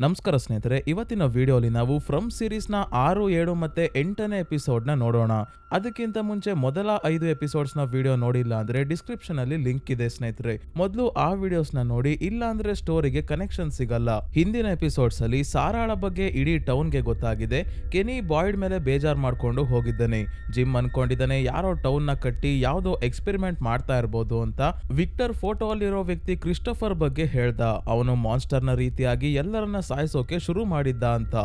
ನಮಸ್ಕಾರ ಸ್ನೇಹಿತರೆ, ಇವತ್ತಿನ ವಿಡಿಯೋಲಿ ನಾವು ಫ್ರಮ್ ಸೀರೀಸ್ನ 6, 7 ಮತ್ತೆ 8ನೇ ಎಪಿಸೋಡ್ನ ನೋಡೋಣ. ಅದಕ್ಕಿಂತ ಮುಂಚೆ ಮೊದಲ 5 ಎಪಿಸೋಡ್ಸ್ನ ವಿಡಿಯೋ ನೋಡಿಲ್ಲ ಅಂದ್ರೆ ಡಿಸ್ಕ್ರಿಪ್ಷನ್ ಅಲ್ಲಿ ಲಿಂಕ್ ಇದೆ ಸ್ನೇಹಿತರೆ. ಮೊದಲು ಆ ವಿಡಿಯೋಸ್ನ ನೋಡಿ, ಇಲ್ಲ ಅಂದ್ರೆ ಸ್ಟೋರಿಗೆ ಕನೆಕ್ಷನ್ ಸಿಗಲ್ಲ. ಹಿಂದಿನ ಎಪಿಸೋಡ್ಸ್ ಅಲ್ಲಿ ಸಾರಾಳ ಬಗ್ಗೆ ಇಡೀ ಟೌನ್ಗೆ ಗೊತ್ತಾಗಿದೆ. ಕೆನಿ ಬಾಯ್ಡ್ ಮೇಲೆ ಬೇಜಾರ್ ಮಾಡ್ಕೊಂಡು ಹೋಗಿದ್ದಾನೆ. ಜಿಮ್ ಅನ್ಕೊಂಡಿದ್ದಾನೆ ಯಾರೋ ಟೌನ್ ನ ಕಟ್ಟಿ ಯಾವ್ದೋ ಎಕ್ಸ್ಪೆರಿಮೆಂಟ್ ಮಾಡ್ತಾ ಇರ್ಬೋದು ಅಂತ. ವಿಕ್ಟರ್ ಫೋಟೋ ಅಲ್ಲಿರೋ ವ್ಯಕ್ತಿ ಕ್ರಿಸ್ಟೋಫರ್ ಬಗ್ಗೆ ಹೇಳ್ದ. ಅವನು ಮಾನ್ಸ್ಟರ್ನ ರೀತಿಯಾಗಿ ಎಲ್ಲರನ್ನ ಸಾಯಿಸೋಕೆ ಶುರು ಮಾಡಿದ್ದ ಅಂತ.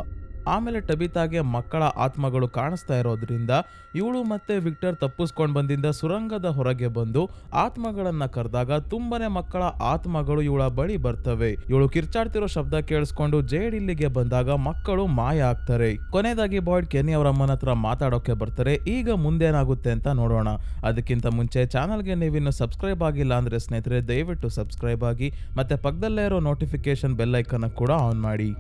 ಆಮೇಲೆ ಟಬಿತಾಗೆ ಮಕ್ಕಳ ಆತ್ಮಗಳು ಕಾಣಿಸ್ತಾ ಇರೋದ್ರಿಂದ ಇವಳು ಮತ್ತೆ ವಿಕ್ಟರ್ ತಪ್ಪಿಸ್ಕೊಂಡ್ ಬಂದಿಂದ ಸುರಂಗದ ಹೊರಗೆ ಬಂದು ಆತ್ಮಗಳನ್ನ ಕರೆದಾಗ ತುಂಬಾನೇ ಮಕ್ಕಳ ಆತ್ಮಗಳು ಇವಳ ಬಳಿ ಬರ್ತವೆ. ಇವಳು ಕಿರ್ಚಾಡ್ತಿರೋ ಶಬ್ದ ಕೇಳಿಸ್ಕೊಂಡು ಜೇಡ್ ಇಲ್ಲಿಗೆ ಬಂದಾಗ ಮಕ್ಕಳು ಮಾಯ ಆಗ್ತಾರೆ. ಕೊನೆಯದಾಗಿ ಬಾಯ್ಡ್ ಕೆನಿ ಅವರ ಅಮ್ಮನ ಹತ್ರ ಮಾತಾಡೋಕೆ ಬರ್ತಾರೆ. ಈಗ ಮುಂದೇನಾಗುತ್ತೆ ಅಂತ ನೋಡೋಣ. ಅದಕ್ಕಿಂತ ಮುಂಚೆ ಚಾನಲ್ಗೆ ನೀವಿನ್ನು ಸಬ್ಸ್ಕ್ರೈಬ್ ಆಗಿಲ್ಲ ಅಂದ್ರೆ ಸ್ನೇಹಿತರೆ ದಯವಿಟ್ಟು ಸಬ್ಸ್ಕ್ರೈಬ್ ಆಗಿ, ಮತ್ತೆ ಪಕ್ಕದಲ್ಲೇ ಇರೋ ನೋಟಿಫಿಕೇಶನ್ ಬೆಲ್ ಐಕನ್ ಕೂಡ ಆನ್ ಮಾಡಿ.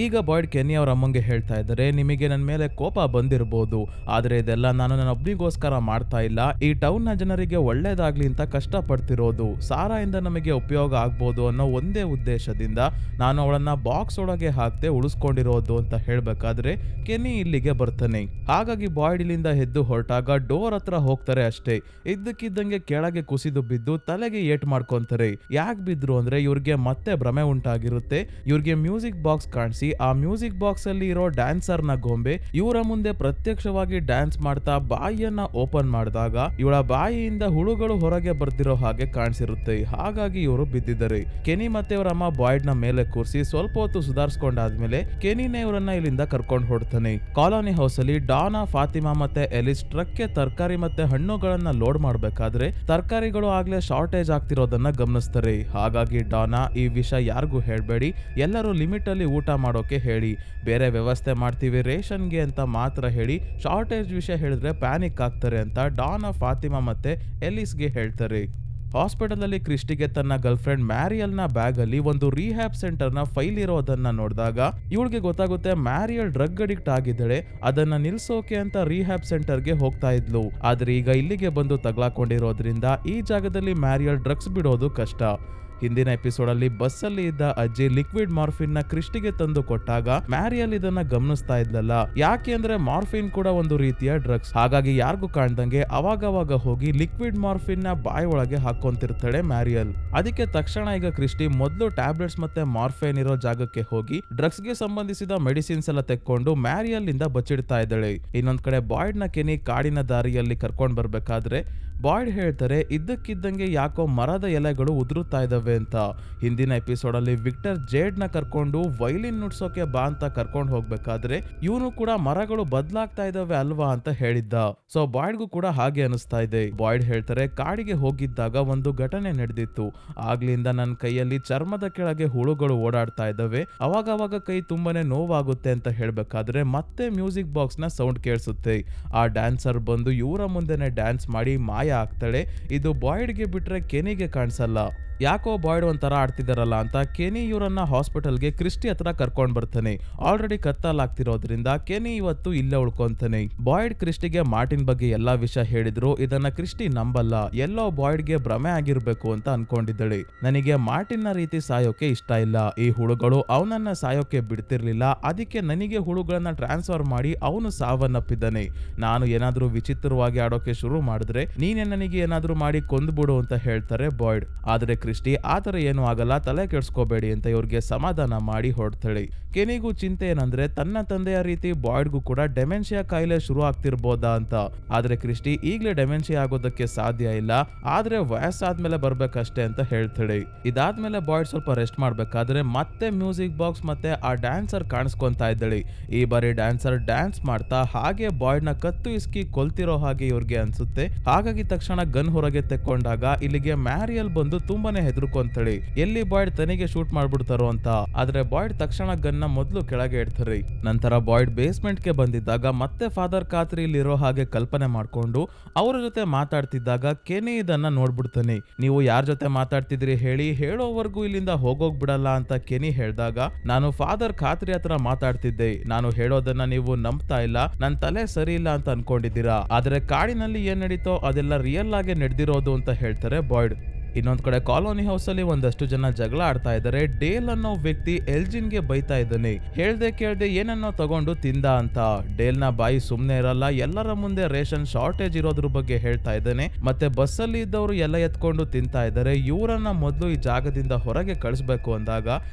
ಈಗ ಬಾಯ್ಡ್ ಕೆನಿ ಅವರ ಅಮ್ಮಂಗೆ ಹೇಳ್ತಾ ಇದ್ದಾರೆ, ನಿಮಗೆ ನನ್ನ ಮೇಲೆ ಕೋಪ ಬಂದಿರಬಹುದು, ಆದ್ರೆ ಇದೆಲ್ಲ ನಾನು ನನ್ನ ಒಬ್ನಿಗೋಸ್ಕರ ಮಾಡ್ತಾ ಇಲ್ಲ. ಈ ಟೌನ್ ನ ಜನರಿಗೆ ಒಳ್ಳೇದಾಗ್ಲಿ ಅಂತ ಕಷ್ಟ ಪಡ್ತಿರೋದು. ಸಾರಾ ಇಂದ ನಮಗೆ ಉಪಯೋಗ ಆಗ್ಬೋದು ಅನ್ನೋ ಒಂದೇ ಉದ್ದೇಶದಿಂದ ನಾನು ಅವಳನ್ನ ಬಾಕ್ಸ್ ಒಳಗೆ ಹಾಕ್ತೆ ಉಳಿಸ್ಕೊಂಡಿರೋದು ಅಂತ ಹೇಳ್ಬೇಕಾದ್ರೆ ಕೆನಿ ಇಲ್ಲಿಗೆ ಬರ್ತಾನೆ. ಹಾಗಾಗಿ ಬಾಯ್ಡ್ ಇಲ್ಲಿಂದ ಎದ್ದು ಹೊರಟಾಗ ಡೋರ್ ಹತ್ರ ಹೋಗ್ತಾರೆ ಅಷ್ಟೇ. ಇದ್ದಕ್ಕಿದ್ದಂಗೆ ಕೆಳಗೆ ಕುಸಿದು ಬಿದ್ದು ತಲೆಗೆ ಏಟ್ ಮಾಡ್ಕೊಂತಾರೆ. ಯಾಕೆ ಬಿದ್ರು ಅಂದ್ರೆ ಇವ್ರಿಗೆ ಮತ್ತೆ ಭ್ರಮೆ ಉಂಟಾಗಿರುತ್ತೆ. ಇವ್ರಿಗೆ ಮ್ಯೂಸಿಕ್ ಬಾಕ್ಸ್ ಕಾಣಿಸಿ ಆ ಮ್ಯೂಸಿಕ್ ಬಾಕ್ಸ್ ಅಲ್ಲಿ ಇರೋ ಡ್ಯಾನ್ಸರ್ ನ ಗೊಂಬೆ ಇವರ ಮುಂದೆ ಪ್ರತ್ಯಕ್ಷವಾಗಿ ಡ್ಯಾನ್ಸ್ ಮಾಡ್ತಾ ಬಾಯಿಯನ್ನ ಓಪನ್ ಮಾಡಿದಾಗ ಇವಳ ಬಾಯಿಯಿಂದ ಹುಳುಗಳು ಹೊರಗೆ ಬರ್ತಿರೋ ಹಾಗೆ ಕಾಣಿಸಿರುತ್ತೆ. ಹಾಗಾಗಿ ಇವರು ಬಿದ್ದಿದ್ದಾರೆ. ಕೆನಿ ಮತ್ತೆ ಅವರ ಅಮ್ಮ ಬಾಯ್ಡ್ ನ ಮೇಲೆ ಕೂರಿಸಿ ಸ್ವಲ್ಪ ಹೊತ್ತು ಸುಧಾರಿಸ್ಕೊಂಡಾದ್ಮೇಲೆ ಕೆನಿನೇ ಇವರನ್ನ ಇಲ್ಲಿಂದ ಕರ್ಕೊಂಡು ಹೊಡ್ತಾನೆ. ಕಾಲೋನಿ ಹೌಸ್ ಅಲ್ಲಿ ಡಾನಾ, ಫಾತಿಮಾ ಮತ್ತೆ ಎಲಿಸ್ ಟ್ರಕ್ಗೆ ತರಕಾರಿ ಮತ್ತೆ ಹಣ್ಣುಗಳನ್ನ ಲೋಡ್ ಮಾಡ್ಬೇಕಾದ್ರೆ ತರಕಾರಿಗಳು ಆಗ್ಲೇ ಶಾರ್ಟೇಜ್ ಆಗ್ತಿರೋದನ್ನ ಗಮನಿಸ್ತಾರೆ. ಹಾಗಾಗಿ ಡಾನಾ, ಈ ವಿಷಯ ಯಾರಿಗೂ ಹೇಳ್ಬೇಡಿ, ಎಲ್ಲರೂ ಲಿಮಿಟ್ ಅಲ್ಲಿ ಊಟ ಮಾಡೋಕೆ ಹೇಳಿ, ಬೇರೆ ವ್ಯವಸ್ಥೆ ಮಾಡ್ತೀವಿ ರೇಷನ್ಗೆ ಅಂತ ಮಾತ್ರ ಹೇಳಿ, ಶಾರ್ಟೇಜ್ ವಿಷಯ ಹೇಳಿದ್ರೆ ಪ್ಯಾನಿಕ್ ಆಗ್ತಾರೆ ಅಂತ ಡಾನಾ, ಫಾತಿಮಾ ಮತ್ತೆ ಎಲಿಸ್ಗೆ ಹೇಳ್ತಾರೆ. ಹಾಸ್ಪಿಟಲ್ ಅಲ್ಲಿ ಕ್ರಿಸ್ಟಿಗೆ ತನ್ನ ಗರ್ಲ್ ಫ್ರೆಂಡ್ ಮ್ಯಾರಿಯಲ್ ನ ಬ್ಯಾಗ್ ಅಲ್ಲಿ ಒಂದು ರಿಹ್ಯಾಬ್ ಸೆಂಟರ್ ನ ಫೈಲ್ ಇರೋದನ್ನ ನೋಡಿದಾಗ ಇವಳಿಗೆ ಗೊತ್ತಾಗುತ್ತೆ ಮ್ಯಾರಿಯಲ್ ಡ್ರಗ್ ಅಡಿಕ್ಟ್ ಆಗಿದ್ದಾಳೆ. ಅದನ್ನ ನಿಲ್ಸೋಕೆ ಅಂತ ರಿಹ್ಯಾಬ್ ಸೆಂಟರ್ ಗೆ ಹೋಗ್ತಾ ಇದ್ಲು. ಆದ್ರೆ ಈಗ ಇಲ್ಲಿಗೆ ಬಂದು ತಗ್ಲಾಕೊಂಡಿರೋದ್ರಿಂದ ಈ ಜಾಗದಲ್ಲಿ ಮ್ಯಾರಿಯಲ್ ಡ್ರಗ್ಸ್ ಬಿಡೋದು ಕಷ್ಟ. ಹಿಂದಿನ ಎಪಿಸೋಡ್ ಅಲ್ಲಿ ಬಸ್ ಅಲ್ಲಿ ಇದ್ದ ಅಜ್ಜಿ ಲಿಕ್ವಿಡ್ ಮಾರ್ಫಿನ್ ನ ಕ್ರಿಸ್ಟಿಗೆ ತಂದು ಕೊಟ್ಟಾಗ ಮ್ಯಾರಿಯಲ್ ಇದನ್ನ ಗಮನಿಸ್ತಾ ಇದ್ಲಲ್ಲ. ಯಾಕೆ ಅಂದ್ರೆ ಮಾರ್ಫಿನ್ ಕೂಡ ಒಂದು ರೀತಿಯ ಡ್ರಗ್ಸ್. ಹಾಗಾಗಿ ಯಾರಿಗೂ ಕಾಣ್ದಂಗೆ ಅವಾಗವಾಗ ಹೋಗಿ ಲಿಕ್ವಿಡ್ ಮಾರ್ಫಿನ್ ನ ಬಾಯಿ ಒಳಗೆ ಹಾಕೊಂತಿರ್ತಾಳೆ ಮ್ಯಾರಿಯಲ್. ಅದಕ್ಕೆ ತಕ್ಷಣ ಈಗ ಕ್ರಿಸ್ಟಿ ಮೊದಲು ಟ್ಯಾಬ್ಲೆಟ್ಸ್ ಮತ್ತೆ ಮಾರ್ಫಿನ್ ಇರೋ ಜಾಗಕ್ಕೆ ಹೋಗಿ ಡ್ರಗ್ಸ್ ಗೆ ಸಂಬಂಧಿಸಿದ ಮೆಡಿಸಿನ್ಸ್ ಎಲ್ಲ ತೆಕ್ಕೊಂಡು ಮ್ಯಾರಿಯಲ್ ಇಂದ ಬಚ್ಚಿಡ್ತಾ ಇದ್ದಾಳೆ. ಇನ್ನೊಂದ್ ಕಡೆ ಬಾಯ್ಡ್ ನ ಕೆನಿ ಕಾಡಿನ ದಾರಿಯಲ್ಲಿ ಕರ್ಕೊಂಡ್ ಬರ್ಬೇಕಾದ್ರೆ ಬಾಯ್ಡ್ ಹೇಳ್ತಾರೆ, ಇದ್ದಕ್ಕಿದ್ದಂಗೆ ಯಾಕೋ ಮರದ ಎಲೆಗಳು ಉದುರುತ್ತಾ ಇದಾವೆ ಅಂತ. ಹಿಂದಿನ ಎಪಿಸೋಡ್ ಅಲ್ಲಿ ವಿಕ್ಟರ್ ಜೇಡ್ ನ ಕರ್ಕೊಂಡು ವೈಲಿನ್ ನುಡ್ಸೋಕೆ ಬಾ ಅಂತ ಕರ್ಕೊಂಡು ಹೋಗ್ಬೇಕಾದ್ರೆ ಇವನು ಕೂಡ ಮರಗಳು ಬದಲಾಗ್ತಾ ಇದಾವೆ ಅಲ್ವಾ ಅಂತ ಹೇಳಿದ್ದ. ಸೊ ಬಾಯ್ಡ್ಗೂ ಕೂಡ ಹಾಗೆ ಅನಿಸ್ತಾ ಇದೆ. ಬಾಯ್ಡ್ ಹೇಳ್ತಾರೆ, ಕಾಡಿಗೆ ಹೋಗಿದ್ದಾಗ ಒಂದು ಘಟನೆ ನಡೆದಿತ್ತು. ಆಗ್ಲಿಂದ ನನ್ನ ಕೈಯಲ್ಲಿ ಚರ್ಮದ ಕೆಳಗೆ ಹುಳುಗಳು ಓಡಾಡ್ತಾ ಇದಾವೆ, ಅವಾಗವಾಗ ಕೈ ತುಂಬಾನೇ ನೋವಾಗುತ್ತೆ ಅಂತ ಹೇಳ್ಬೇಕಾದ್ರೆ ಮತ್ತೆ ಮ್ಯೂಸಿಕ್ ಬಾಕ್ಸ್ ನ ಸೌಂಡ್ ಕೇಳಿಸುತ್ತೆ. ಆ ಡ್ಯಾನ್ಸರ್ ಬಂದು ಇವರ ಮುಂದೆನೆ ಡ್ಯಾನ್ಸ್ ಮಾಡಿ ಮಾಯ ಆಗ್ತಾಳೆ. ಇದು ಬಾಯ್ಡ್ಗೆ ಬಿಟ್ರೆ ಕೆನಿಗೆ ಕಾಣಿಸಲ್ಲ. ಯಾಕೋ ಬಾಯ್ಡ್ ಒಂಥರ ಆಡ್ತಿದಾರಲ್ಲ ಅಂತ ಕೆನಿ ಇವರನ್ನ ಹಾಸ್ಪಿಟಲ್ಗೆ ಕ್ರಿಸ್ಟಿ ಹತ್ರ ಕರ್ಕೊಂಡ್ ಬರ್ತಾನೆ. ಆಲ್ರೆಡಿ ಕತ್ತಲಾಗ್ತಿರೋದ್ರಿಂದ ಕೆನಿ ಇವತ್ತು ಇಲ್ಲೇ ಉಳ್ಕೊಂತಾನೆ. ಬಾಯ್ಡ್ ಕ್ರಿಸ್ಟಿಗೆ ಮಾರ್ಟಿನ್ ಬಗ್ಗೆ ಎಲ್ಲಾ ವಿಷಯ ಹೇಳಿದ್ರು. ಇದನ್ನ ಕ್ರಿಸ್ಟಿ ನಂಬಲ್ಲ. ಎಲ್ಲೋ ಬಾಯ್ಡ್ಗೆ ಭ್ರಮೆ ಆಗಿರ್ಬೇಕು ಅಂತ ಅನ್ಕೊಂಡಿದ್ದಳೆ. ನನಗೆ ಮಾರ್ಟಿನ್ ನ ರೀತಿ ಸಾಯೋಕೆ ಇಷ್ಟ ಇಲ್ಲ. ಈ ಹುಳುಗಳು ಅವನನ್ನ ಸಾಯೋಕೆ ಬಿಡ್ತಿರ್ಲಿಲ್ಲ. ಅದಕ್ಕೆ ನನಗೆ ಹುಳುಗಳನ್ನ ಟ್ರಾನ್ಸ್ಫರ್ ಮಾಡಿ ಅವನು ಸಾವನ್ನಪ್ಪಿದ್ದಾನೆ. ನಾನು ಏನಾದ್ರೂ ವಿಚಿತ್ರವಾಗಿ ಆಡೋಕೆ ಶುರು ಮಾಡಿದ್ರೆ ನೀನೆ ನನಗೆ ಏನಾದ್ರೂ ಮಾಡಿ ಕೊಂದ್ಬಿಡು ಅಂತ ಹೇಳ್ತಾರೆ ಬಾಯ್ಡ್. ಆದ್ರೆ ಕ್ರಿಸ್ಟಿ ಆತರ ಏನು ಆಗಲ್ಲ, ತಲೆ ಕೆಡ್ಸ್ಕೋಬೇಡಿ ಅಂತ ಇವ್ರಿಗೆ ಸಮಾಧಾನ ಮಾಡಿ ಹೊರಡ್ತಾಳೆ. ಕೆನಿಗೂ ಚಿಂತೆ ಏನಂದ್ರೆ ತನ್ನ ತಂದೆಯ ರೀತಿ ಬಾಯ್ಡ್ಗೂ ಕೂಡ ಡೆಮೆನ್ಷಿಯಾ ಕಾಯಿಲೆ ಶುರು ಆಗ್ತಿರ್ಬೋದಾ ಅಂತ. ಆದ್ರೆ ಕ್ರಿಸ್ಟಿ ಈಗ್ಲೇ ಡೆಮೆನ್ಷಿಯಾ ಆಗೋದಕ್ಕೆ ಸಾಧ್ಯ ಇಲ್ಲ, ಆದ್ರೆ ವಯಸ್ಸಾದ್ಮೇಲೆ ಬರ್ಬೇಕಷ್ಟೇ ಅಂತ ಹೇಳ್ತಾಳೆ. ಇದಾದ್ಮೇಲೆ ಬಾಯ್ಡ್ ಸ್ವಲ್ಪ ರೆಸ್ಟ್ ಮಾಡ್ಬೇಕಾದ್ರೆ ಮತ್ತೆ ಮ್ಯೂಸಿಕ್ ಬಾಕ್ಸ್ ಮತ್ತೆ ಆ ಡ್ಯಾನ್ಸರ್ ಕಾಣಿಸ್ಕೊಂತಾ ಇದ್ದಾಳೆ. ಈ ಬಾರಿ ಡ್ಯಾನ್ಸರ್ ಡ್ಯಾನ್ಸ್ ಮಾಡ್ತಾ ಹಾಗೆ ಬಾಯ್ಡ್ ನ ಕತ್ತು ಇಸ್ಕಿ ಕೊಲ್ತಿರೋ ಹಾಗೆ ಇವ್ರಿಗೆ ಅನ್ಸುತ್ತೆ. ಹಾಗಾಗಿ ತಕ್ಷಣ ಗನ್ ಹೊರಗೆ ತೆಕ್ಕೊಂಡಾಗ ಇಲ್ಲಿಗೆ ಮ್ಯಾರಿಯಲ್ ಬಂದು ತುಂಬಾನೇ ತುಂಬಾನೇ ಹೆದರ್ಕೊಂತಾಳೆ, ಎಲ್ಲಿ ಬಾಯ್ಡ್ ತನಿಗೆ ಶೂಟ್ ಮಾಡ್ಬಿಡ್ತಾರೋ ಅಂತ. ಆದ್ರೆ ಬಾಯ್ಡ್ ತಕ್ಷಣ ಗನ್ನ ಮೊದ್ಲು ಕೆಳಗೆ ಇಡ್ತಾರೆ. ನಂತರ ಬಾಯ್ಡ್ ಬೇಸ್ಮೆಂಟ್ ಗೆ ಬಂದಿದ್ದಾಗ ಮತ್ತೆ ಫಾದರ್ ಖಾತ್ರಿ ಇಲ್ಲಿರೋ ಹಾಗೆ ಕಲ್ಪನೆ ಮಾಡ್ಕೊಂಡು ಅವರ ಜೊತೆ ಮಾತಾಡ್ತಿದ್ದಾಗ ಕೆನಿ ಇದನ್ನ ನೋಡ್ಬಿಡ್ತಾನೆ. ನೀವು ಯಾರ ಜೊತೆ ಮಾತಾಡ್ತಿದ್ರಿ ಹೇಳಿ, ಹೇಳೋವರೆಗೂ ಇಲ್ಲಿಂದ ಹೋಗೋಗ್ಬಿಡಲ್ಲ ಅಂತ ಕೆನಿ ಹೇಳ್ದಾಗ, ನಾನು ಫಾದರ್ ಖಾತ್ರಿ ಹತ್ರ ಮಾತಾಡ್ತಿದ್ದೆ, ನಾನು ಹೇಳೋದನ್ನ ನೀವು ನಂಬ್ತಾ ಇಲ್ಲ, ನನ್ ತಲೆ ಸರಿ ಇಲ್ಲ ಅಂತ ಅನ್ಕೊಂಡಿದ್ದೀರಾ, ಆದ್ರೆ ಕಾಡಿನಲ್ಲಿ ಏನ್ ನಡೀತೋ ಅದೆಲ್ಲ ರಿಯಲ್ ಆಗಿ ನಡೆದಿರೋದು ಅಂತ ಹೇಳ್ತಾರೆ ಬಾಯ್ಡ್. ಇನ್ನೊಂದ್ ಕಡೆ ಕಾಲೋನಿ ಹೌಸ್ ಅಲ್ಲಿ ಒಂದಷ್ಟು ಜನ ಜಗಳ ಆಡ್ತಾ ಇದ್ದಾರೆ. ಡೇಲ್ ಅನ್ನೋ ವ್ಯಕ್ತಿ ಎಲ್ಜಿನ್ ಗೆ ಬೈತಾ ಇದ್ದಾನೆ, ಹೇಳ್ದೆ ಕೇಳ್ದೆ ಏನನ್ನೋ ತಗೊಂಡು ತಿಂದ ಅಂತ. ಡೇಲ್ ನ ಬಾಯಿ ಸುಮ್ನೆ ಇರಲ್ಲ, ಎಲ್ಲರ ಮುಂದೆ ರೇಷನ್ ಶಾರ್ಟೇಜ್ ಇರೋದ್ರ ಬಗ್ಗೆ ಹೇಳ್ತಾ ಇದ್ದಾನೆ. ಮತ್ತೆ ಬಸ್ ಅಲ್ಲಿ ಇದ್ದವರು ಎಲ್ಲ ಎತ್ಕೊಂಡು ತಿಂತಾ ಇದ್ದಾರೆ. ಇವರನ್ನ ಮೊದಲು ಈ ಜಾಗದಿಂದ ಹೊರಗೆ ಕಳಿಸ್ಬೇಕು ಅಂದಾಗ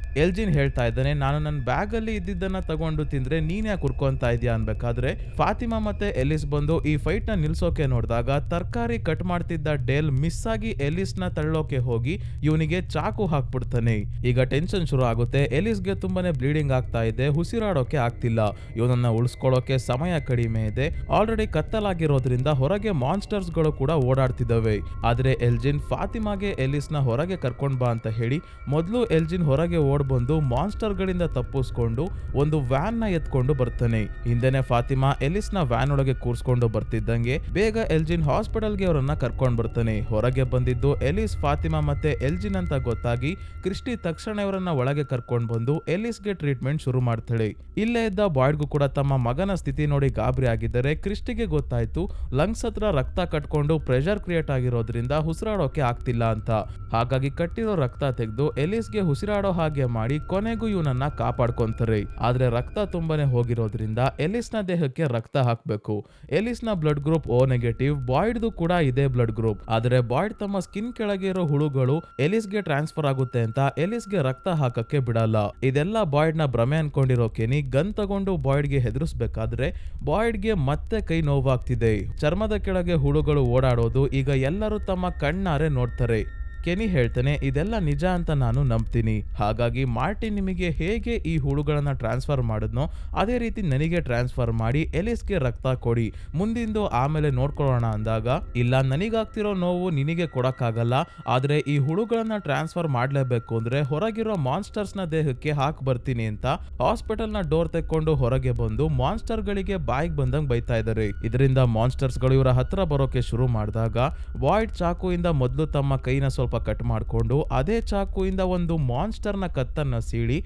ಎಲ್ಜಿನ್ ಹೇಳ್ತಾ ಇದ್ದಾನೆ, ನಾನು ನನ್ನ ಬ್ಯಾಗ್ ಅಲ್ಲಿ ಇದ್ದಿದ್ದನ್ನ ತಗೊಂಡು ತಿಂದ್ರೆ ನೀನ್ ಯಾಕೆ ಕುರ್ಕೊಂತಾ ಇದೀಯ ಅನ್ಬೇಕಾದ್ರೆ ಫಾತಿಮಾ ಮತ್ತೆ ಎಲಿಸ್ ಬಂದು ಈ ಫೈಟ್ ನ ನಿಲ್ಸೋಕೆ ನೋಡಿದಾಗ ತರಕಾರಿ ಕಟ್ ಮಾಡ್ತಿದ್ದ ಡೇಲ್ ಮಿಸ್ ಆಗಿ ಎಲಿಸ್ ನ ತಳ್ಳೋಕೆ ಹೋಗಿ ಇವನಿಗೆ ಚಾಕು ಹಾಕ್ಬಿಡ್ತಾನೆ. ಈಗ ಟೆನ್ಷನ್ ಶುರು ಆಗುತ್ತೆ. ಎಲಿಸ್ಗೆ ತುಂಬಾನೇ ಬ್ಲೀಡಿಂಗ್ ಆಗ್ತಾ ಇದೆ, ಉಸಿರಾಡೋಕೆ ಆಗ್ತಿಲ್ಲ. ಇವನನ್ನ ಉಳಿಸ್ಕೊಳ್ಳೋಕೆ ಸಮಯ ಕಡಿಮೆ ಇದೆ. ಆಲ್ರೆಡಿ ಕತ್ತಲಾಗಿರೋದ್ರಿಂದ ಹೊರಗೆ ಮಾನ್ಸ್ಟರ್ಸ್ ಗಳು ಕೂಡ ಓಡಾಡ್ತಿದ್ದಾವೆ. ಆದ್ರೆ ಎಲ್ಜಿನ್ ಫಾತಿಮಾಗೆ ಎಲಿಸ್ ನ ಹೊರಗೆ ಕರ್ಕೊಂಡ್ ಬಾ ಅಂತ ಹೇಳಿ ಮೊದಲು ಎಲ್ಜಿನ್ ಹೊರಗೆ ಓಡ್ ಬಂದು ಮಾನ್ಸ್ಟರ್ ಗಳಿಂದ ತಪ್ಪಿಸ್ಕೊಂಡು ಒಂದು ವ್ಯಾನ್ ನ ಎತ್ಕೊಂಡು ಬರ್ತಾನೆ. ಹಿಂದೆನೆ ಫಾತಿಮಾ ಎಲಿಸ್ ನ ವ್ಯಾನ್ ಒಳಗೆ ಕೂರ್ಸ್ಕೊಂಡು ಬರ್ತಿದ್ದಂಗೆ ಬೇಗ ಎಲ್ಜಿನ್ ಹಾಸ್ಪಿಟಲ್ಗೆ ಅವರನ್ನ ಕರ್ಕೊಂಡ್ ಬರ್ತಾನೆ. ಹೊರಗೆ ಬಂದಿದ್ದು ಎಲಿಸ್, ಫಾತಿಮಾ ಮತ್ತೆ ಎಲ್ಜಿನ್ ಅಂತ ಗೊತ್ತಾಗಿ ಕ್ರಿಸ್ಟಿ ತಕ್ಷಣ ಇವರನ್ನ ಒಳಗೆ ಕರ್ಕೊಂಡ್ ಬಂದು ಎಲಿಸ್ಗೆ ಟ್ರೀಟ್ಮೆಂಟ್ ಶುರು ಮಾಡ್ತಾಳೆ. ಇಲ್ಲೇ ಇದ್ದ ಬಾಯ್ಡ್ಗೂ ಕೂಡ ತಮ್ಮ ಮಗನ ಸ್ಥಿತಿ ನೋಡಿ ಗಾಬರಿ ಆಗಿದ್ದಾರೆ. ಕ್ರಿಸ್ಟಿಗೆ ಗೊತ್ತಾಯ್ತು ಲಂಗ್ಸ್ ಹತ್ರ ರಕ್ತ ಕಟ್ಕೊಂಡು ಪ್ರೆಷರ್ ಕ್ರಿಯೇಟ್ ಆಗಿರೋದ್ರಿಂದ ಉಸಿರಾಡೋಕೆ ಆಗ್ತಿಲ್ಲ ಅಂತ. ಹಾಗಾಗಿ ಕಟ್ಟಿರೋ ರಕ್ತ ತೆಗೆದು ಎಲಿಸ್ಗೆ ಉಸಿರಾಡೋ ಹಾಗೆ ಮಾಡಿ ಕೊನೆಗೂ ಇವನನ್ನ ಕಾಪಾಡ್ಕೊಂತಾರೆ. ಆದ್ರೆ ರಕ್ತ ತುಂಬಾನೇ ಹೋಗಿರೋದ್ರಿಂದ ಎಲಿಸ್ ನ ದೇಹಕ್ಕೆ ರಕ್ತ ಹಾಕ್ಬೇಕು. ಎಲಿಸ್ ನ ಬ್ಲಡ್ ಗ್ರೂಪ್ ಓ ನೆಗೆಟಿವ್, ಬಾಯ್ಡ್ದು ಕೂಡ ಇದೇ ಬ್ಲಡ್ ಗ್ರೂಪ್. ಆದ್ರೆ ಬಾಯ್ಡ್ ತಮ್ಮ ಸ್ಕಿನ್ ಕೆಳಗೆ ಇರೋ ಹುಳುಗಳು ಎಲಿಸ್ಗೆ ಟ್ರಾನ್ಸ್ಫರ್ ಆಗುತ್ತೆ ಅಂತ ಎಲಿಸ್ಗೆ ರಕ್ತ ಹಾಕಕ್ಕೆ ಬಿಡಲ್ಲ. ಇದೆಲ್ಲ ಬಾಯ್ಡ್ ನ ಭ್ರಮೆ ಅನ್ಕೊಂಡಿರೋ ಕೆನಿ ಗನ್ ತಗೊಂಡು ಬಾಯ್ಡ್ಗೆ ಹೆದರ್ಸ್ಬೇಕಾದ್ರೆ ಬಾಯ್ಡ್ಗೆ ಮತ್ತೆ ಕೈ ನೋವಾಗ್ತಿದೆ. ಚರ್ಮದ ಕೆಳಗೆ ಹುಳುಗಳು ಓಡಾಡೋದು ಈಗ ಎಲ್ಲರೂ ತಮ್ಮ ಕಣ್ಣಾರೆ ನೋಡ್ತಾರೆ. ಕೆನಿ ಹೇಳ್ತಾನೆ, ಇದೆಲ್ಲ ನಿಜ ಅಂತ ನಾನು ನಂಬ್ತೀನಿ. ಹಾಗಾಗಿ ಮಾರ್ಟಿನ್ ನಿಮಗೆ ಹೇಗೆ ಈ ಹುಳುಗಳನ್ನ ಟ್ರಾನ್ಸ್ಫರ್ ಮಾಡಿದ್ನೋ ಅದೇ ರೀತಿ ನನಗೆ ಟ್ರಾನ್ಸ್ಫರ್ ಮಾಡಿ ಎಲಿಸ್ಗೆ ರಕ್ತ ಕೊಡಿ, ಮುಂದಿಂದು ಆಮೇಲೆ ನೋಡ್ಕೊಳ್ಳೋಣ ಅಂದಾಗ, ಇಲ್ಲ ನನಗಾಗ್ತಿರೋ ನೋವು ನಿನಗೆ ಕೊಡಕ್ಕಾಗಲ್ಲ, ಆದ್ರೆ ಈ ಹುಳುಗಳನ್ನ ಟ್ರಾನ್ಸ್ಫರ್ ಮಾಡ್ಲೇಬೇಕು ಅಂದ್ರೆ ಹೊರಗಿರೋ ಮಾನ್ಸ್ಟರ್ಸ್ ನ ದೇಹಕ್ಕೆ ಹಾಕ್ ಬರ್ತೀನಿ ಅಂತ ಹಾಸ್ಪಿಟಲ್ ನ ಡೋರ್ ತೆಕ್ಕೊಂಡು ಹೊರಗೆ ಬಂದು ಮಾನ್ಸ್ಟರ್ ಗಳಿಗೆ ಬಾಯಿಗೆ ಬಂದಂಗ್ ಬೈತಾ ಇದ್ದಾರೆ. ಇದರಿಂದ ಮಾನ್ಸ್ಟರ್ಸ್ ಗಳು ಇವರ ಹತ್ರ ಬರೋಕೆ ಶುರು ಮಾಡಿದಾಗ ಬಾಯ್ಡ್ ಚಾಕುಯಿಂದ ಮೊದಲು ತಮ್ಮ ಕೈನ ಸ್ವಲ್ಪ ಕಟ್ ಮಾಡಿಕೊಂಡು ಅದೇ ಚಾಕುಯಿಂದ ಒಂದು ಮಾನ್ಸ್ಟರ್ ನ ಕತ್ತನ್ನ ಸೀಳಿ